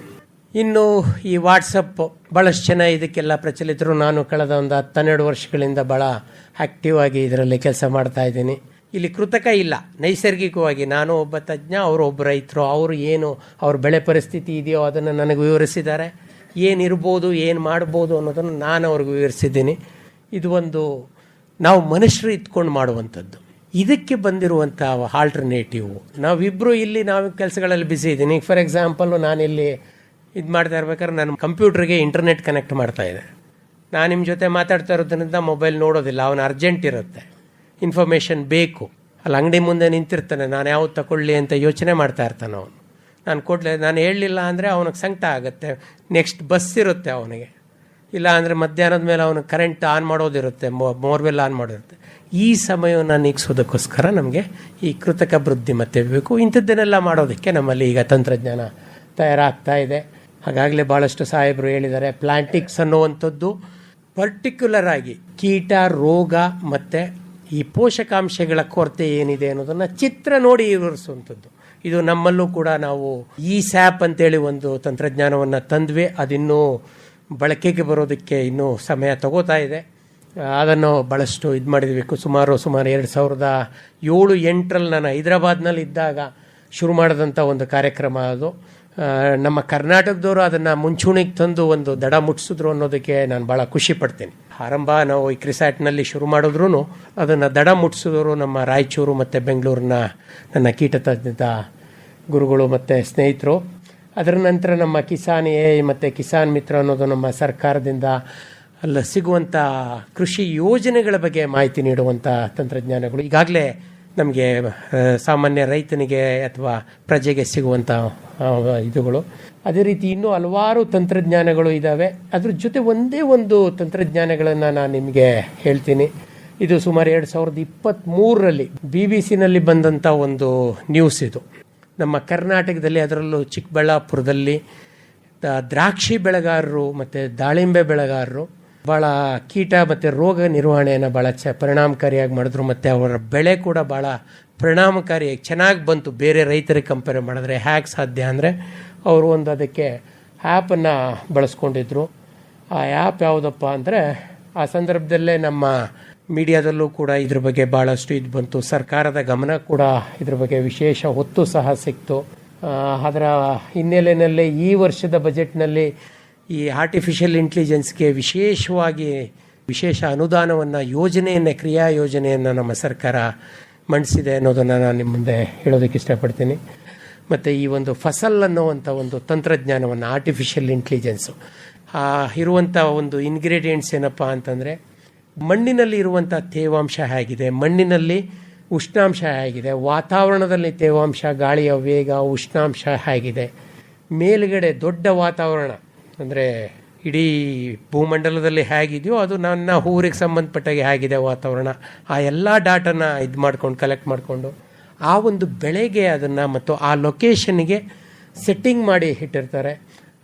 ಇನ್ನು ಈ ವಾಟ್ಸಪ್ ಭಾಳಷ್ಟು ಜನ ಇದಕ್ಕೆಲ್ಲ ಪ್ರಚಲಿತರು. ನಾನು ಕಳೆದ ಒಂದು 10-12 ವರ್ಷಗಳಿಂದ ಭಾಳ ಆ್ಯಕ್ಟಿವ್ ಆಗಿ ಇದರಲ್ಲಿ ಕೆಲಸ ಮಾಡ್ತಾ ಇದ್ದೀನಿ. ಇಲ್ಲಿ ಕೃತಕ ಇಲ್ಲ, ನೈಸರ್ಗಿಕವಾಗಿ ನಾನು ಒಬ್ಬ ತಜ್ಞ, ಅವರು ಒಬ್ಬ ರೈತರು, ಅವರು ಏನು ಅವ್ರ ಬೆಳೆ ಪರಿಸ್ಥಿತಿ ಇದೆಯೋ ಅದನ್ನು ನನಗೆ ವಿವರಿಸಿದ್ದಾರೆ. ಏನಿರ್ಬೋದು, ಏನು ಮಾಡ್ಬೋದು ಅನ್ನೋದನ್ನು ನಾನು ಅವ್ರಿಗೆ ವಿವರಿಸಿದ್ದೀನಿ. ಇದು ಒಂದು ನಾವು ಮನುಷ್ಯರು ಇತ್ಕೊಂಡು ಮಾಡುವಂಥದ್ದು. ಇದಕ್ಕೆ ಬಂದಿರುವಂಥ ಆಲ್ಟರ್ನೇಟಿವ್, ನಾವಿಬ್ಬರು ಇಲ್ಲಿ ನಾವು ಕೆಲಸಗಳಲ್ಲಿ ಬ್ಯುಸಿ ಇದ್ದೀನಿ. ಫಾರ್ ಎಕ್ಸಾಂಪಲ್ಲು ನಾನಿಲ್ಲಿ ಇದು ಮಾಡ್ತಾ ಇರ್ಬೇಕಾದ್ರೆ ನನ್ನ ಕಂಪ್ಯೂಟ್ರಿಗೆ ಇಂಟರ್ನೆಟ್ ಕನೆಕ್ಟ್ ಮಾಡ್ತಾ ಇದೆ. ನಾನು ನಿಮ್ಮ ಜೊತೆ ಮಾತಾಡ್ತಾ ಇರೋದ್ರಿಂದ ಮೊಬೈಲ್ ನೋಡೋದಿಲ್ಲ, ಅವನು ಅರ್ಜೆಂಟ್ ಇರುತ್ತೆ, ಇನ್ಫಾರ್ಮೇಷನ್ ಬೇಕು. ಅಲ್ಲಿ ಅಂಗಡಿ ಮುಂದೆ ನಿಂತಿರ್ತಾನೆ, ನಾನು ಯಾವ್ದು ತಗೊಳ್ಳಿ ಅಂತ ಯೋಚನೆ ಮಾಡ್ತಾ ಇರ್ತಾನೆ ಅವನು. ನಾನು ಹೇಳಲಿಲ್ಲ ಅಂದರೆ ಅವನಿಗೆ ಸಂಕಟ ಆಗುತ್ತೆ. ನೆಕ್ಸ್ಟ್ ಬಸ್ ಇರುತ್ತೆ ಅವನಿಗೆ, ಇಲ್ಲ ಅಂದರೆ ಮಧ್ಯಾಹ್ನದ ಮೇಲೆ ಅವನು ಕರೆಂಟ್ ಆನ್ ಮಾಡೋದಿರುತ್ತೆ, ಬೋರ್ವೆಲ್ ಆನ್ ಮಾಡಿರುತ್ತೆ. ಈ ಸಮಯವನ್ನು ನೀಗಿಸೋದಕ್ಕೋಸ್ಕರ ನಮಗೆ ಈ ಕೃತಕ ಬುದ್ಧಿಮತ್ತೆ ಬೇಕು. ಇಂಥದ್ದನ್ನೆಲ್ಲ ಮಾಡೋದಕ್ಕೆ ನಮ್ಮಲ್ಲಿ ಈಗ ತಂತ್ರಜ್ಞಾನ ತಯಾರಾಗ್ತಾ ಇದೆ. ಹಾಗಾಗಲೇ ಭಾಳಷ್ಟು ಸಾಹೇಬರು ಹೇಳಿದ್ದಾರೆ, ಪ್ಲಾಂಟಿಕ್ಸ್ ಅನ್ನುವಂಥದ್ದು ಪರ್ಟಿಕ್ಯುಲರ್ ಆಗಿ ಕೀಟ, ರೋಗ ಮತ್ತು ಈ ಪೋಷಕಾಂಶಗಳ ಕೊರತೆ ಏನಿದೆ ಅನ್ನೋದನ್ನು ಚಿತ್ರ ನೋಡಿ ವಿವರಿಸುವಂಥದ್ದು. ಇದು ನಮ್ಮಲ್ಲೂ ಕೂಡ ನಾವು ಈ ಸ್ಯಾಪ್ ಅಂತೇಳಿ ಒಂದು ತಂತ್ರಜ್ಞಾನವನ್ನು ತಂದ್ವಿ. ಅದಿನ್ನೂ ಬಳಕೆಗೆ ಬರೋದಕ್ಕೆ ಇನ್ನೂ ಸಮಯ ತಗೋತಾ ಇದೆ. ಅದನ್ನು ಭಾಳಷ್ಟು ಇದು ಮಾಡಿದ್ವಿ. ಸುಮಾರು 2007-8ರಲ್ಲಿ ನಾನು ಹೈದರಾಬಾದ್ನಲ್ಲಿ ಇದ್ದಾಗ ಶುರು ಮಾಡಿದಂಥ ಒಂದು ಕಾರ್ಯಕ್ರಮ ಅದು. ನಮ್ಮ ಕರ್ನಾಟಕದವರು ಅದನ್ನು ಮುಂಚೂಣಿಗೆ ತಂದು ಒಂದು ದಡ ಮುಟ್ಟಿಸಿದ್ರು ಅನ್ನೋದಕ್ಕೆ ನಾನು ಭಾಳ ಖುಷಿ ಪಡ್ತೀನಿ. ಆರಂಭ ನಾವು ಈ ಕ್ರಿಸ್ಯಾಟ್ನಲ್ಲಿ ಶುರು ಮಾಡಿದ್ರೂ ಅದನ್ನು ದಡ ಮುಟ್ಟಿಸಿದವರು ನಮ್ಮ ರಾಯಚೂರು ಮತ್ತು ಬೆಂಗಳೂರಿನ ನನ್ನ ಕೀಟತಜ್ಞದ ಗುರುಗಳು ಮತ್ತು ಸ್ನೇಹಿತರು. ಅದರ ನಂತರ ನಮ್ಮ ಕಿಸಾನ್ ಮತ್ತು ಕಿಸಾನ್ ಮಿತ್ರ ಅನ್ನೋದು ನಮ್ಮ ಸರ್ಕಾರದಿಂದ ಅಲ್ಲಿ ಸಿಗುವಂಥ ಕೃಷಿ ಯೋಜನೆಗಳ ಬಗ್ಗೆ ಮಾಹಿತಿ ನೀಡುವಂಥ ತಂತ್ರಜ್ಞಾನಗಳು ಈಗಾಗಲೇ ನಮಗೆ ಸಾಮಾನ್ಯ ರೈತನಿಗೆ ಅಥವಾ ಪ್ರಜೆಗೆ ಸಿಗುವಂಥ ಇದುಗಳು. ಅದೇ ರೀತಿ ಇನ್ನೂ ಹಲವಾರು ತಂತ್ರಜ್ಞಾನಗಳು ಇದ್ದಾವೆ. ಅದ್ರ ಜೊತೆ ಒಂದೇ ಒಂದು ತಂತ್ರಜ್ಞಾನಗಳನ್ನು ನಾನು ನಿಮಗೆ ಹೇಳ್ತೀನಿ. ಇದು ಸುಮಾರು 2023ರಲ್ಲಿ BBC-ನಲ್ಲಿ ಬಂದಂಥ ಒಂದು ನ್ಯೂಸ್. ಇದು ನಮ್ಮ ಕರ್ನಾಟಕದಲ್ಲಿ, ಅದರಲ್ಲೂ ಚಿಕ್ಕಬಳ್ಳಾಪುರದಲ್ಲಿ ದ್ರಾಕ್ಷಿ ಬೆಳೆಗಾರರು ಮತ್ತು ದಾಳಿಂಬೆ ಬೆಳೆಗಾರರು ಭಾಳ ಕೀಟ ಮತ್ತು ರೋಗ ನಿರ್ವಹಣೆಯನ್ನು ಭಾಳ ಪರಿಣಾಮಕಾರಿಯಾಗಿ ಮಾಡಿದ್ರು. ಮತ್ತು ಅವರ ಬೆಳೆ ಕೂಡ ಭಾಳ ಪರಿಣಾಮಕಾರಿಯಾಗಿ ಚೆನ್ನಾಗಿ ಬಂತು. ಬೇರೆ ರೈತರಿಗೆ ಕಂಪೇರ್ ಮಾಡಿದ್ರೆ ಹೇಗೆ ಸಾಧ್ಯ ಅಂದರೆ ಅವರು ಒಂದು ಅದಕ್ಕೆ ಆ್ಯಪನ್ನು ಬಳಸ್ಕೊಂಡಿದ್ರು. ಆ ಆ್ಯಪ್ ಯಾವುದಪ್ಪ ಅಂದರೆ ಆ ಸಂದರ್ಭದಲ್ಲೇ ನಮ್ಮ ಮೀಡಿಯಾದಲ್ಲೂ ಕೂಡ ಇದ್ರ ಬಗ್ಗೆ ಭಾಳಷ್ಟು ಇದು ಬಂತು. ಸರ್ಕಾರದ ಗಮನ ಕೂಡ ಇದ್ರ ಬಗ್ಗೆ ವಿಶೇಷ ಒತ್ತು ಸಹ ಸಿಕ್ತು. ಅದರ ಹಿನ್ನೆಲೆಯಲ್ಲಿ ಈ ವರ್ಷದ ಬಜೆಟ್ನಲ್ಲಿ ಈ ಆರ್ಟಿಫಿಷಿಯಲ್ ಇಂಟೆಲಿಜೆನ್ಸ್ಗೆ ವಿಶೇಷ ಅನುದಾನವನ್ನು ಕ್ರಿಯಾ ಯೋಜನೆಯನ್ನು ನಮ್ಮ ಸರ್ಕಾರ ಮಂಡಿಸಿದೆ ಅನ್ನೋದನ್ನು ನಾನು ನಿಮ್ಮ ಮುಂದೆ ಹೇಳೋದಕ್ಕೆ ಇಷ್ಟಪಡ್ತೀನಿ. ಮತ್ತು ಈ ಒಂದು ಫಸಲ್ ಅನ್ನುವಂಥ ಒಂದು ತಂತ್ರಜ್ಞಾನವನ್ನು ಆರ್ಟಿಫಿಷಿಯಲ್ ಇಂಟೆಲಿಜೆನ್ಸು ಇರುವಂಥ ಒಂದು ಇಂಗ್ರೀಡಿಯೆಂಟ್ಸ್ ಏನಪ್ಪ ಅಂತಂದರೆ, ಮಣ್ಣಿನಲ್ಲಿ ಇರುವಂಥ ತೇವಾಂಶ ಹೇಗಿದೆ, ಮಣ್ಣಿನಲ್ಲಿ ಉಷ್ಣಾಂಶ ಹೇಗಿದೆ, ವಾತಾವರಣದಲ್ಲಿ ತೇವಾಂಶ, ಗಾಳಿಯ ವೇಗ, ಉಷ್ಣಾಂಶ ಹೇಗಿದೆ, ಮೇಲುಗಡೆ ದೊಡ್ಡ ವಾತಾವರಣ ಅಂದರೆ ಇಡೀ ಭೂಮಂಡಲದಲ್ಲಿ ಹೇಗಿದೆಯೋ ಅದು ನನ್ನ ಊರಿಗೆ ಸಂಬಂಧಪಟ್ಟಾಗೆ ಹೇಗಿದೆ ವಾತಾವರಣ, ಆ ಎಲ್ಲ ಡಾಟನ ಕಲೆಕ್ಟ್ ಮಾಡಿಕೊಂಡು ಆ ಒಂದು ಬೆಳೆಗೆ ಅದನ್ನು ಮತ್ತು ಆ ಲೊಕೇಶನ್ಗೆ ಸೆಟ್ಟಿಂಗ್ ಮಾಡಿ ಇಟ್ಟಿರ್ತಾರೆ.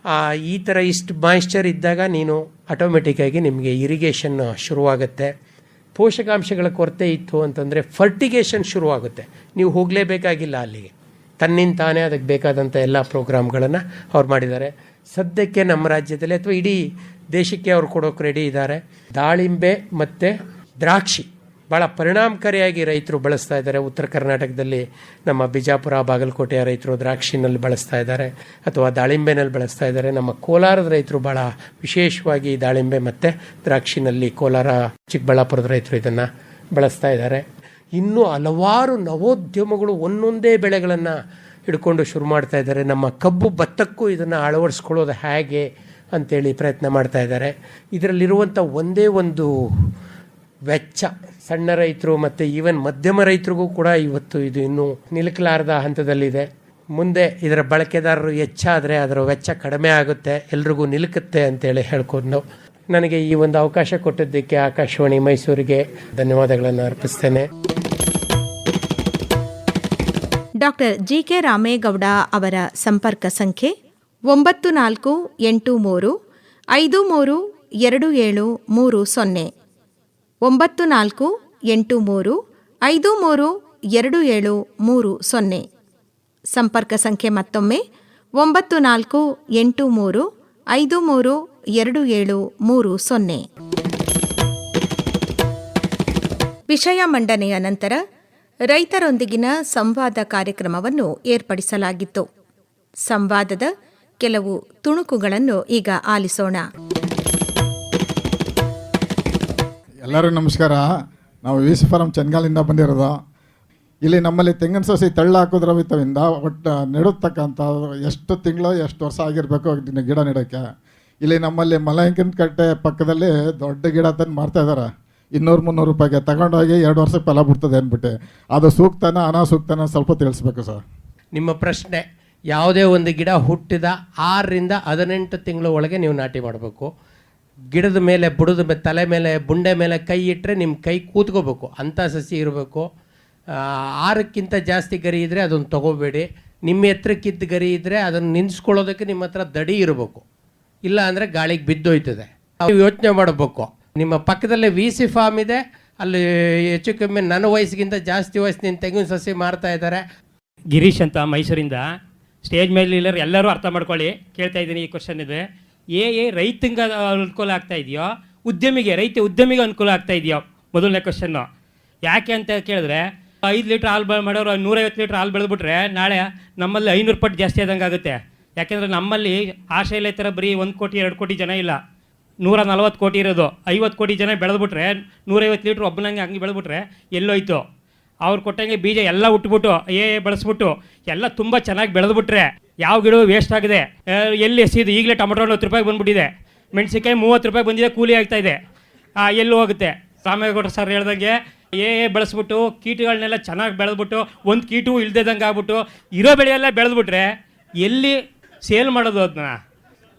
ಈ ಥರ ಇಷ್ಟು ಮಾಯಿಶ್ಚರ್ ಇದ್ದಾಗ ನೀನು ಆಟೋಮೆಟಿಕ್ಕಾಗಿ ನಿಮಗೆ ಇರಿಗೇಷನ್ ಶುರುವಾಗುತ್ತೆ. ಪೋಷಕಾಂಶಗಳ ಕೊರತೆ ಇತ್ತು ಅಂತಂದರೆ ಫರ್ಟಿಗೇಷನ್ ಶುರುವಾಗುತ್ತೆ. ನೀವು ಹೋಗಲೇಬೇಕಾಗಿಲ್ಲ ಅಲ್ಲಿಗೆ, ತನ್ನಿಂತಾನೇ ಅದಕ್ಕೆ ಬೇಕಾದಂಥ ಎಲ್ಲ ಪ್ರೋಗ್ರಾಮ್ಗಳನ್ನು ಅವ್ರು ಮಾಡಿದ್ದಾರೆ. ಸದ್ಯಕ್ಕೆ ನಮ್ಮ ರಾಜ್ಯದಲ್ಲಿ ಅಥವಾ ಇಡೀ ದೇಶಕ್ಕೆ ಅವ್ರು ಕೊಡೋಕೆ ರೆಡಿ ಇದ್ದಾರೆ. ದಾಳಿಂಬೆ ಮತ್ತು ದ್ರಾಕ್ಷಿ ಭಾಳ ಪರಿಣಾಮಕಾರಿಯಾಗಿ ರೈತರು ಬಳಸ್ತಾ ಇದ್ದಾರೆ. ಉತ್ತರ ಕರ್ನಾಟಕದಲ್ಲಿ ನಮ್ಮ ಬಿಜಾಪುರ, ಬಾಗಲಕೋಟೆಯ ರೈತರು ದ್ರಾಕ್ಷಿನಲ್ಲಿ ಬಳಸ್ತಾ ಇದ್ದಾರೆ ಅಥವಾ ದಾಳಿಂಬೆನಲ್ಲಿ ಬಳಸ್ತಾ ಇದ್ದಾರೆ. ನಮ್ಮ ಕೋಲಾರದ ರೈತರು ಭಾಳ ವಿಶೇಷವಾಗಿ ದಾಳಿಂಬೆ ಮತ್ತು ದ್ರಾಕ್ಷಿನಲ್ಲಿ ಕೋಲಾರ, ಚಿಕ್ಕಬಳ್ಳಾಪುರದ ರೈತರು ಇದನ್ನು ಬಳಸ್ತಾ ಇದ್ದಾರೆ. ಇನ್ನೂ ಹಲವಾರು ನವೋದ್ಯಮಗಳು ಒಂದೊಂದೇ ಬೆಳೆಗಳನ್ನು ಹಿಡ್ಕೊಂಡು ಶುರು ಮಾಡ್ತಾ ಇದ್ದಾರೆ. ನಮ್ಮ ಕಬ್ಬು, ಭತ್ತಕ್ಕೂ ಇದನ್ನು ಅಳವಡಿಸ್ಕೊಳ್ಳೋದು ಹೇಗೆ ಅಂತೇಳಿ ಪ್ರಯತ್ನ ಮಾಡ್ತಾ ಇದ್ದಾರೆ. ಇದರಲ್ಲಿರುವಂಥ ಒಂದೇ ಒಂದು ವೆಚ್ಚ ಸಣ್ಣ ರೈತರು ಮತ್ತು ಈವನ್ ಮಧ್ಯಮ ರೈತರಿಗೂ ಕೂಡ ಇವತ್ತು ಇದು ಇನ್ನೂ ನಿಲುಕಲಾರದ ಹಂತದಲ್ಲಿದೆ. ಮುಂದೆ ಇದರ ಬಳಕೆದಾರರು ಹೆಚ್ಚಾದರೆ ಅದರ ವೆಚ್ಚ ಕಡಿಮೆ ಆಗುತ್ತೆ, ಎಲ್ರಿಗೂ ನಿಲುಕುತ್ತೆ ಅಂತೇಳಿ ಹೇಳ್ಕೊಂಡು ನನಗೆ ಈ ಒಂದು ಅವಕಾಶ ಕೊಟ್ಟಿದ್ದಕ್ಕೆ ಆಕಾಶವಾಣಿ ಮೈಸೂರಿಗೆ ಧನ್ಯವಾದಗಳನ್ನು ಅರ್ಪಿಸ್ತೇನೆ. Doctor GK. ರಾಮೇಗೌಡ ಅವರ ಸಂಪರ್ಕ ಸಂಖ್ಯೆ 9483532730 9483532730. ಸಂಪರ್ಕ ಸಂಖ್ಯೆ ಮತ್ತೊಮ್ಮೆ 9483532730. ವಿಷಯ ಮಂಡನೆಯ ನಂತರ ರೈತರೊಂದಿಗಿನ ಸಂವಾದ ಕಾರ್ಯಕ್ರಮವನ್ನು ಏರ್ಪಡಿಸಲಾಗಿತ್ತು. ಸಂವಾದದ ಕೆಲವು ತುಣುಕುಗಳನ್ನು ಈಗ ಆಲಿಸೋಣ. ಎಲ್ಲರಿಗೂ ನಮಸ್ಕಾರ. ನಾವು ವಿ ಸಿ ಫಾರಂ ಚೆನ್ಗಾಲಿಂದ ಬಂದಿರೋದು. ಇಲ್ಲಿ ನಮ್ಮಲ್ಲಿ ತೆಂಗಿನ ಸಸಿ ತಳ್ಳ ಹಾಕೋದ್ರ ವಿತ್ತವಿಂದ ಒಟ್ಟು ನೆಡುತ್ತಕ್ಕಂಥ ಎಷ್ಟು ತಿಂಗಳು ಎಷ್ಟು ವರ್ಷ ಆಗಿರಬೇಕು ಗಿಡ ನೆಡೋಕ್ಕೆ. ಇಲ್ಲಿ ನಮ್ಮಲ್ಲಿ ಮಲಯಂಕಿನ ಕಟ್ಟೆ ಪಕ್ಕದಲ್ಲಿ ದೊಡ್ಡ ಗಿಡ ತಂದು ಮಾರ್ತಾಯಿದ್ದಾರೆ. 200-300 ರೂಪಾಯಿಗೆ ತಗೊಂಡೋಗಿ 2 ವರ್ಷಕ್ಕೆ ಫಲ ಬಿಡ್ತದೆ ಅಂದ್ಬಿಟ್ಟು. ಅದು ಸೂಕ್ತನ ಅನಾಸೂಕ್ತನ ಸ್ವಲ್ಪ ತಿಳಿಸ್ಬೇಕು ಸರ್. ನಿಮ್ಮ ಪ್ರಶ್ನೆ, ಯಾವುದೇ ಒಂದು ಗಿಡ ಹುಟ್ಟಿದ 6ರಿಂದ 18 ತಿಂಗಳ ಒಳಗೆ ನೀವು ನಾಟಿ ಮಾಡಬೇಕು. ಗಿಡದ ಮೇಲೆ, ಬುಡದ ಮೇಲೆ, ತಲೆ ಮೇಲೆ, ಬುಂಡೆ ಮೇಲೆ ಕೈ ಇಟ್ಟರೆ ನಿಮ್ಮ ಕೈ ಕೂತ್ಕೋಬೇಕು, ಅಂಥ ಸಸಿ ಇರಬೇಕು. 6ಕ್ಕಿಂತ ಜಾಸ್ತಿ ಗರಿ ಇದ್ದರೆ ಅದನ್ನು ತೊಗೋಬೇಡಿ. ನಿಮ್ಮ ಎತ್ತರಕ್ಕಿದ್ದ ಗರಿ ಇದ್ದರೆ ಅದನ್ನು ನಿಲ್ಲಿಸ್ಕೊಳ್ಳೋದಕ್ಕೆ ನಿಮ್ಮ ಹತ್ರ ದಡಿ ಇರಬೇಕು, ಇಲ್ಲ ಅಂದರೆ ಗಾಳಿಗೆ ಬಿದ್ದೋಯ್ತದೆ. ಯೋಚನೆ ಮಾಡಬೇಕು. ನಿಮ್ಮ ಪಕ್ಕದಲ್ಲೇ ವಿ ಸಿ ಫಾರ್ಮ್ ಇದೆ, ಅಲ್ಲಿ ಹೆಚ್ಚು ಕಮ್ಮಿ ನನ್ನ ವಯಸ್ಸಿಗಿಂತ ಜಾಸ್ತಿ ವಯಸ್ಸಿನ ತೆಂಗಿನ ಸಸಿ ಮಾರ್ತಾ ಇದ್ದಾರೆ. ಗಿರೀಶ್ ಅಂತ ಮೈಸೂರಿಂದ. ಸ್ಟೇಜ್ ಮೇಲೆ ಎಲ್ಲರೂ ಅರ್ಥ ಮಾಡ್ಕೊಳ್ಳಿ, ಕೇಳ್ತಾ ಇದ್ದೀನಿ. ಈ ಕ್ವಶನ್ ಇದೆ, ರೈತಂಗೆ ಅನುಕೂಲ ಆಗ್ತಾ ಇದೆಯೋ ರೈತ ಉದ್ಯಮಿಗೆ ಅನುಕೂಲ ಆಗ್ತಾ ಇದೆಯೋ? ಮೊದಲನೇ ಕ್ವಶನ್ನು. ಯಾಕೆ ಅಂತ ಕೇಳಿದ್ರೆ, 5 ಲೀಟ್ರ್ ಹಾಲು ಮಾಡೋರು 150 ಲೀಟ್ರ್ ಹಾಲು ಬೆಳೆದ್ಬಿಟ್ರೆ ನಾಳೆ ನಮ್ಮಲ್ಲಿ 500 ಪಟ್ಟು ಜಾಸ್ತಿ ಆದಂಗೆ ಆಗುತ್ತೆ. ಯಾಕೆಂದರೆ ನಮ್ಮಲ್ಲಿ ಆಶೆಯಲ್ಲಿ ಥರ ಬರೀ 1 ಕೋಟಿ 2 ಕೋಟಿ ಜನ ಇಲ್ಲ, 140 ಕೋಟಿ ಇರೋದು. 50 ಕೋಟಿ ಜನ ಬೆಳೆದ್ಬಿಟ್ರೆ 150 ಲೀಟ್ರ್ ಒಬ್ಬನಂಗೆ ಹಂಗೆ ಬೆಳೆದ್ಬಿಟ್ರೆ ಎಲ್ಲೋಯ್ತು? ಅವ್ರು ಕೊಟ್ಟಂಗೆ ಬೀಜ ಎಲ್ಲ ಉಟ್ಬಿಟ್ಟು ಬಳಸ್ಬಿಟ್ಟು ಎಲ್ಲ ತುಂಬ ಚೆನ್ನಾಗಿ ಬೆಳೆದ್ಬಿಟ್ರೆ ಯಾವ ಗಿಡವೂ ವೇಸ್ಟ್ ಆಗಿದೆ. ಎಲ್ಲಿ ಎಸಿದು ಈಗಲೇ ಟೊಮೊಟೊ 10 ರೂಪಾಯಿಗೆ ಬಂದುಬಿಟ್ಟಿದೆ, ಮೆಣಸಿನ್ಕಾಯಿ 30 ರೂಪಾಯಿಗೆ ಬಂದಿದೆ, ಕೂಲಿ ಆಗ್ತಾ ಇದೆ. ಎಲ್ಲೂ ಹೋಗುತ್ತೆ? ರಾಮೇಗೌಡ ಸರ್ ಹೇಳ್ದಂಗೆ ಬಳಸ್ಬಿಟ್ಟು ಕೀಟಗಳನ್ನೆಲ್ಲ ಚೆನ್ನಾಗಿ ಬೆಳೆದ್ಬಿಟ್ಟು ಒಂದು ಕೀಟವೂ ಇಲ್ದೇದಂಗೆ ಆಗ್ಬಿಟ್ಟು ಇರೋ ಬೆಳೆಯೆಲ್ಲ ಬೆಳೆದ್ಬಿಟ್ರೆ ಎಲ್ಲಿ ಸೇಲ್ ಮಾಡೋದು?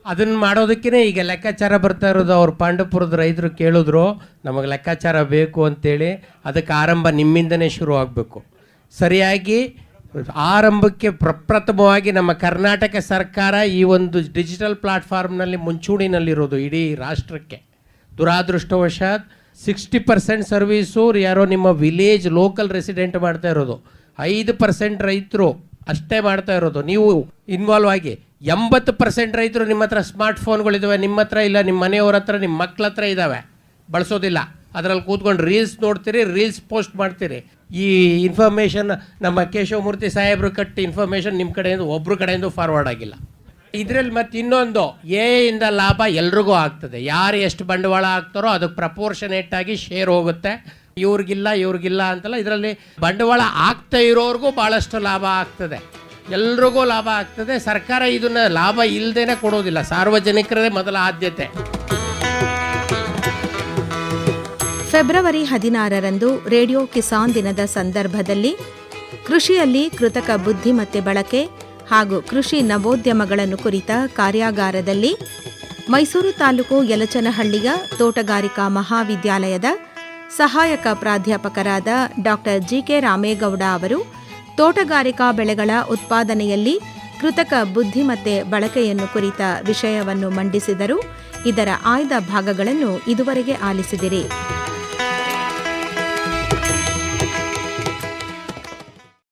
ಅದನ್ನು ಮಾಡೋದಕ್ಕೇ ಈಗ ಲೆಕ್ಕಾಚಾರ ಬರ್ತಾ ಇರೋದು. ಅವ್ರು ಪಾಂಡವಪುರದ ರೈತರು ಕೇಳಿದ್ರು, ನಮಗೆ ಲೆಕ್ಕಾಚಾರ ಬೇಕು ಅಂತೇಳಿ. ಅದಕ್ಕೆ ಆರಂಭ ನಿಮ್ಮಿಂದನೇ ಶುರು ಆಗಬೇಕು. ಸರಿಯಾಗಿ ಆರಂಭಕ್ಕೆ ಪ್ರಪ್ರಥಮವಾಗಿ ನಮ್ಮ ಕರ್ನಾಟಕ ಸರ್ಕಾರ ಈ ಒಂದು ಡಿಜಿಟಲ್ ಪ್ಲಾಟ್ಫಾರ್ಮ್ನಲ್ಲಿ ಮುಂಚೂಣಿನಲ್ಲಿರೋದು ಇಡೀ ರಾಷ್ಟ್ರಕ್ಕೆ. ದುರಾದೃಷ್ಟವಶಾತ್ 60% ಸರ್ವೀಸು ಯಾರೋ ನಿಮ್ಮ ವಿಲೇಜ್ ಲೋಕಲ್ ರೆಸಿಡೆಂಟ್ ಮಾಡ್ತಾ ಇರೋದು, 5% ರೈತರು ಅಷ್ಟೇ ಮಾಡ್ತಾ ಇರೋದು. ನೀವು ಇನ್ವಾಲ್ವ್ ಆಗಿ 80% ರೈತರು ನಿಮ್ಮ ಹತ್ರ ಸ್ಮಾರ್ಟ್ ಫೋನ್ಗಳಿದ್ದಾವೆ, ನಿಮ್ಮ ಹತ್ರ ಇಲ್ಲ, ನಿಮ್ಮ ಮನೆಯವ್ರ ಹತ್ರ, ನಿಮ್ಮ ಮಕ್ಳ ಹತ್ರ ಇದ್ದಾವೆ, ಬಳಸೋದಿಲ್ಲ. ಅದರಲ್ಲಿ ಕೂತ್ಕೊಂಡು ರೀಲ್ಸ್ ನೋಡ್ತೀರಿ, ರೀಲ್ಸ್ ಪೋಸ್ಟ್ ಮಾಡ್ತೀರಿ. ಈ ಇನ್ಫಾರ್ಮೇಷನ್ ನಮ್ಮ ಕೇಶವಮೂರ್ತಿ ಸಾಹೇಬರು ಕಟ್ಟಿ ಇನ್ಫಾರ್ಮೇಷನ್ ನಿಮ್ಮ ಕಡೆಯಿಂದ ಒಬ್ಬರು ಕಡೆಯಿಂದ ಫಾರ್ವರ್ಡ್ ಆಗಿಲ್ಲ. ಇದರಲ್ಲಿ ಮತ್ತೆ ಇನ್ನೊಂದು, ಇಂದ ಲಾಭ ಎಲ್ರಿಗೂ ಆಗ್ತದೆ. ಯಾರು ಎಷ್ಟು ಬಂಡವಾಳ ಹಾಕ್ತಾರೋ ಅದಕ್ಕೆ ಪ್ರಪೋರ್ಷನೇಟ್ ಆಗಿ ಶೇರ್ ಹೋಗುತ್ತೆ. ಇವ್ರಿಗಿಲ್ಲ ಅಂತಲ್ಲ, ಇದರಲ್ಲಿ ಬಂಡವಾಳ ಆಗ್ತಾ ಇರೋರ್ಗೂ ಭಾಳಷ್ಟು ಲಾಭ ಆಗ್ತದೆ, ಎಲ್ರಿಗೂ ಲಾಭ ಆಗ್ತದೆ. ಸರ್ಕಾರ ಇದನ್ನ ಲಾಭ ಇಲ್ಲದೇನೆ ಕೊಡೋದಿಲ್ಲ, ಸಾರ್ವಜನಿಕರೇ ಮೊದಲ ಆದ್ಯತೆ. ಫೆಬ್ರವರಿ 16ರಂದು ರೇಡಿಯೋ ಕಿಸಾನ್ ದಿನದ ಸಂದರ್ಭದಲ್ಲಿ ಕೃಷಿಯಲ್ಲಿ ಕೃತಕ ಬುದ್ಧಿಮತ್ತೆ ಬಳಕೆ ಹಾಗೂ ಕೃಷಿ ನವೋದ್ಯಮಗಳನ್ನು ಕುರಿತ ಕಾರ್ಯಾಗಾರದಲ್ಲಿ ಮೈಸೂರು ತಾಲೂಕು ಯಲಚನಹಳ್ಳಿಯ ತೋಟಗಾರಿಕಾ ಮಹಾವಿದ್ಯಾಲಯದ ಸಹಾಯಕ ಪ್ರಾಧ್ಯಾಪಕರಾದ ಡಾಕ್ಟರ್ ಜಿಕೆ ರಾಮೇಗೌಡ ಅವರು ತೋಟಗಾರಿಕಾ ಬೆಳೆಗಳ ಉತ್ಪಾದನೆಯಲ್ಲಿ ಕೃತಕ ಬುದ್ಧಿಮತ್ತೆ ಬಳಕೆಯನ್ನು ಕುರಿತ ವಿಷಯವನ್ನು ಮಂಡಿಸಿದರು. ಇದರ ಆಯ್ದ ಭಾಗಗಳನ್ನು ಇದುವರೆಗೆ ಆಲಿಸಿದಿರಿ.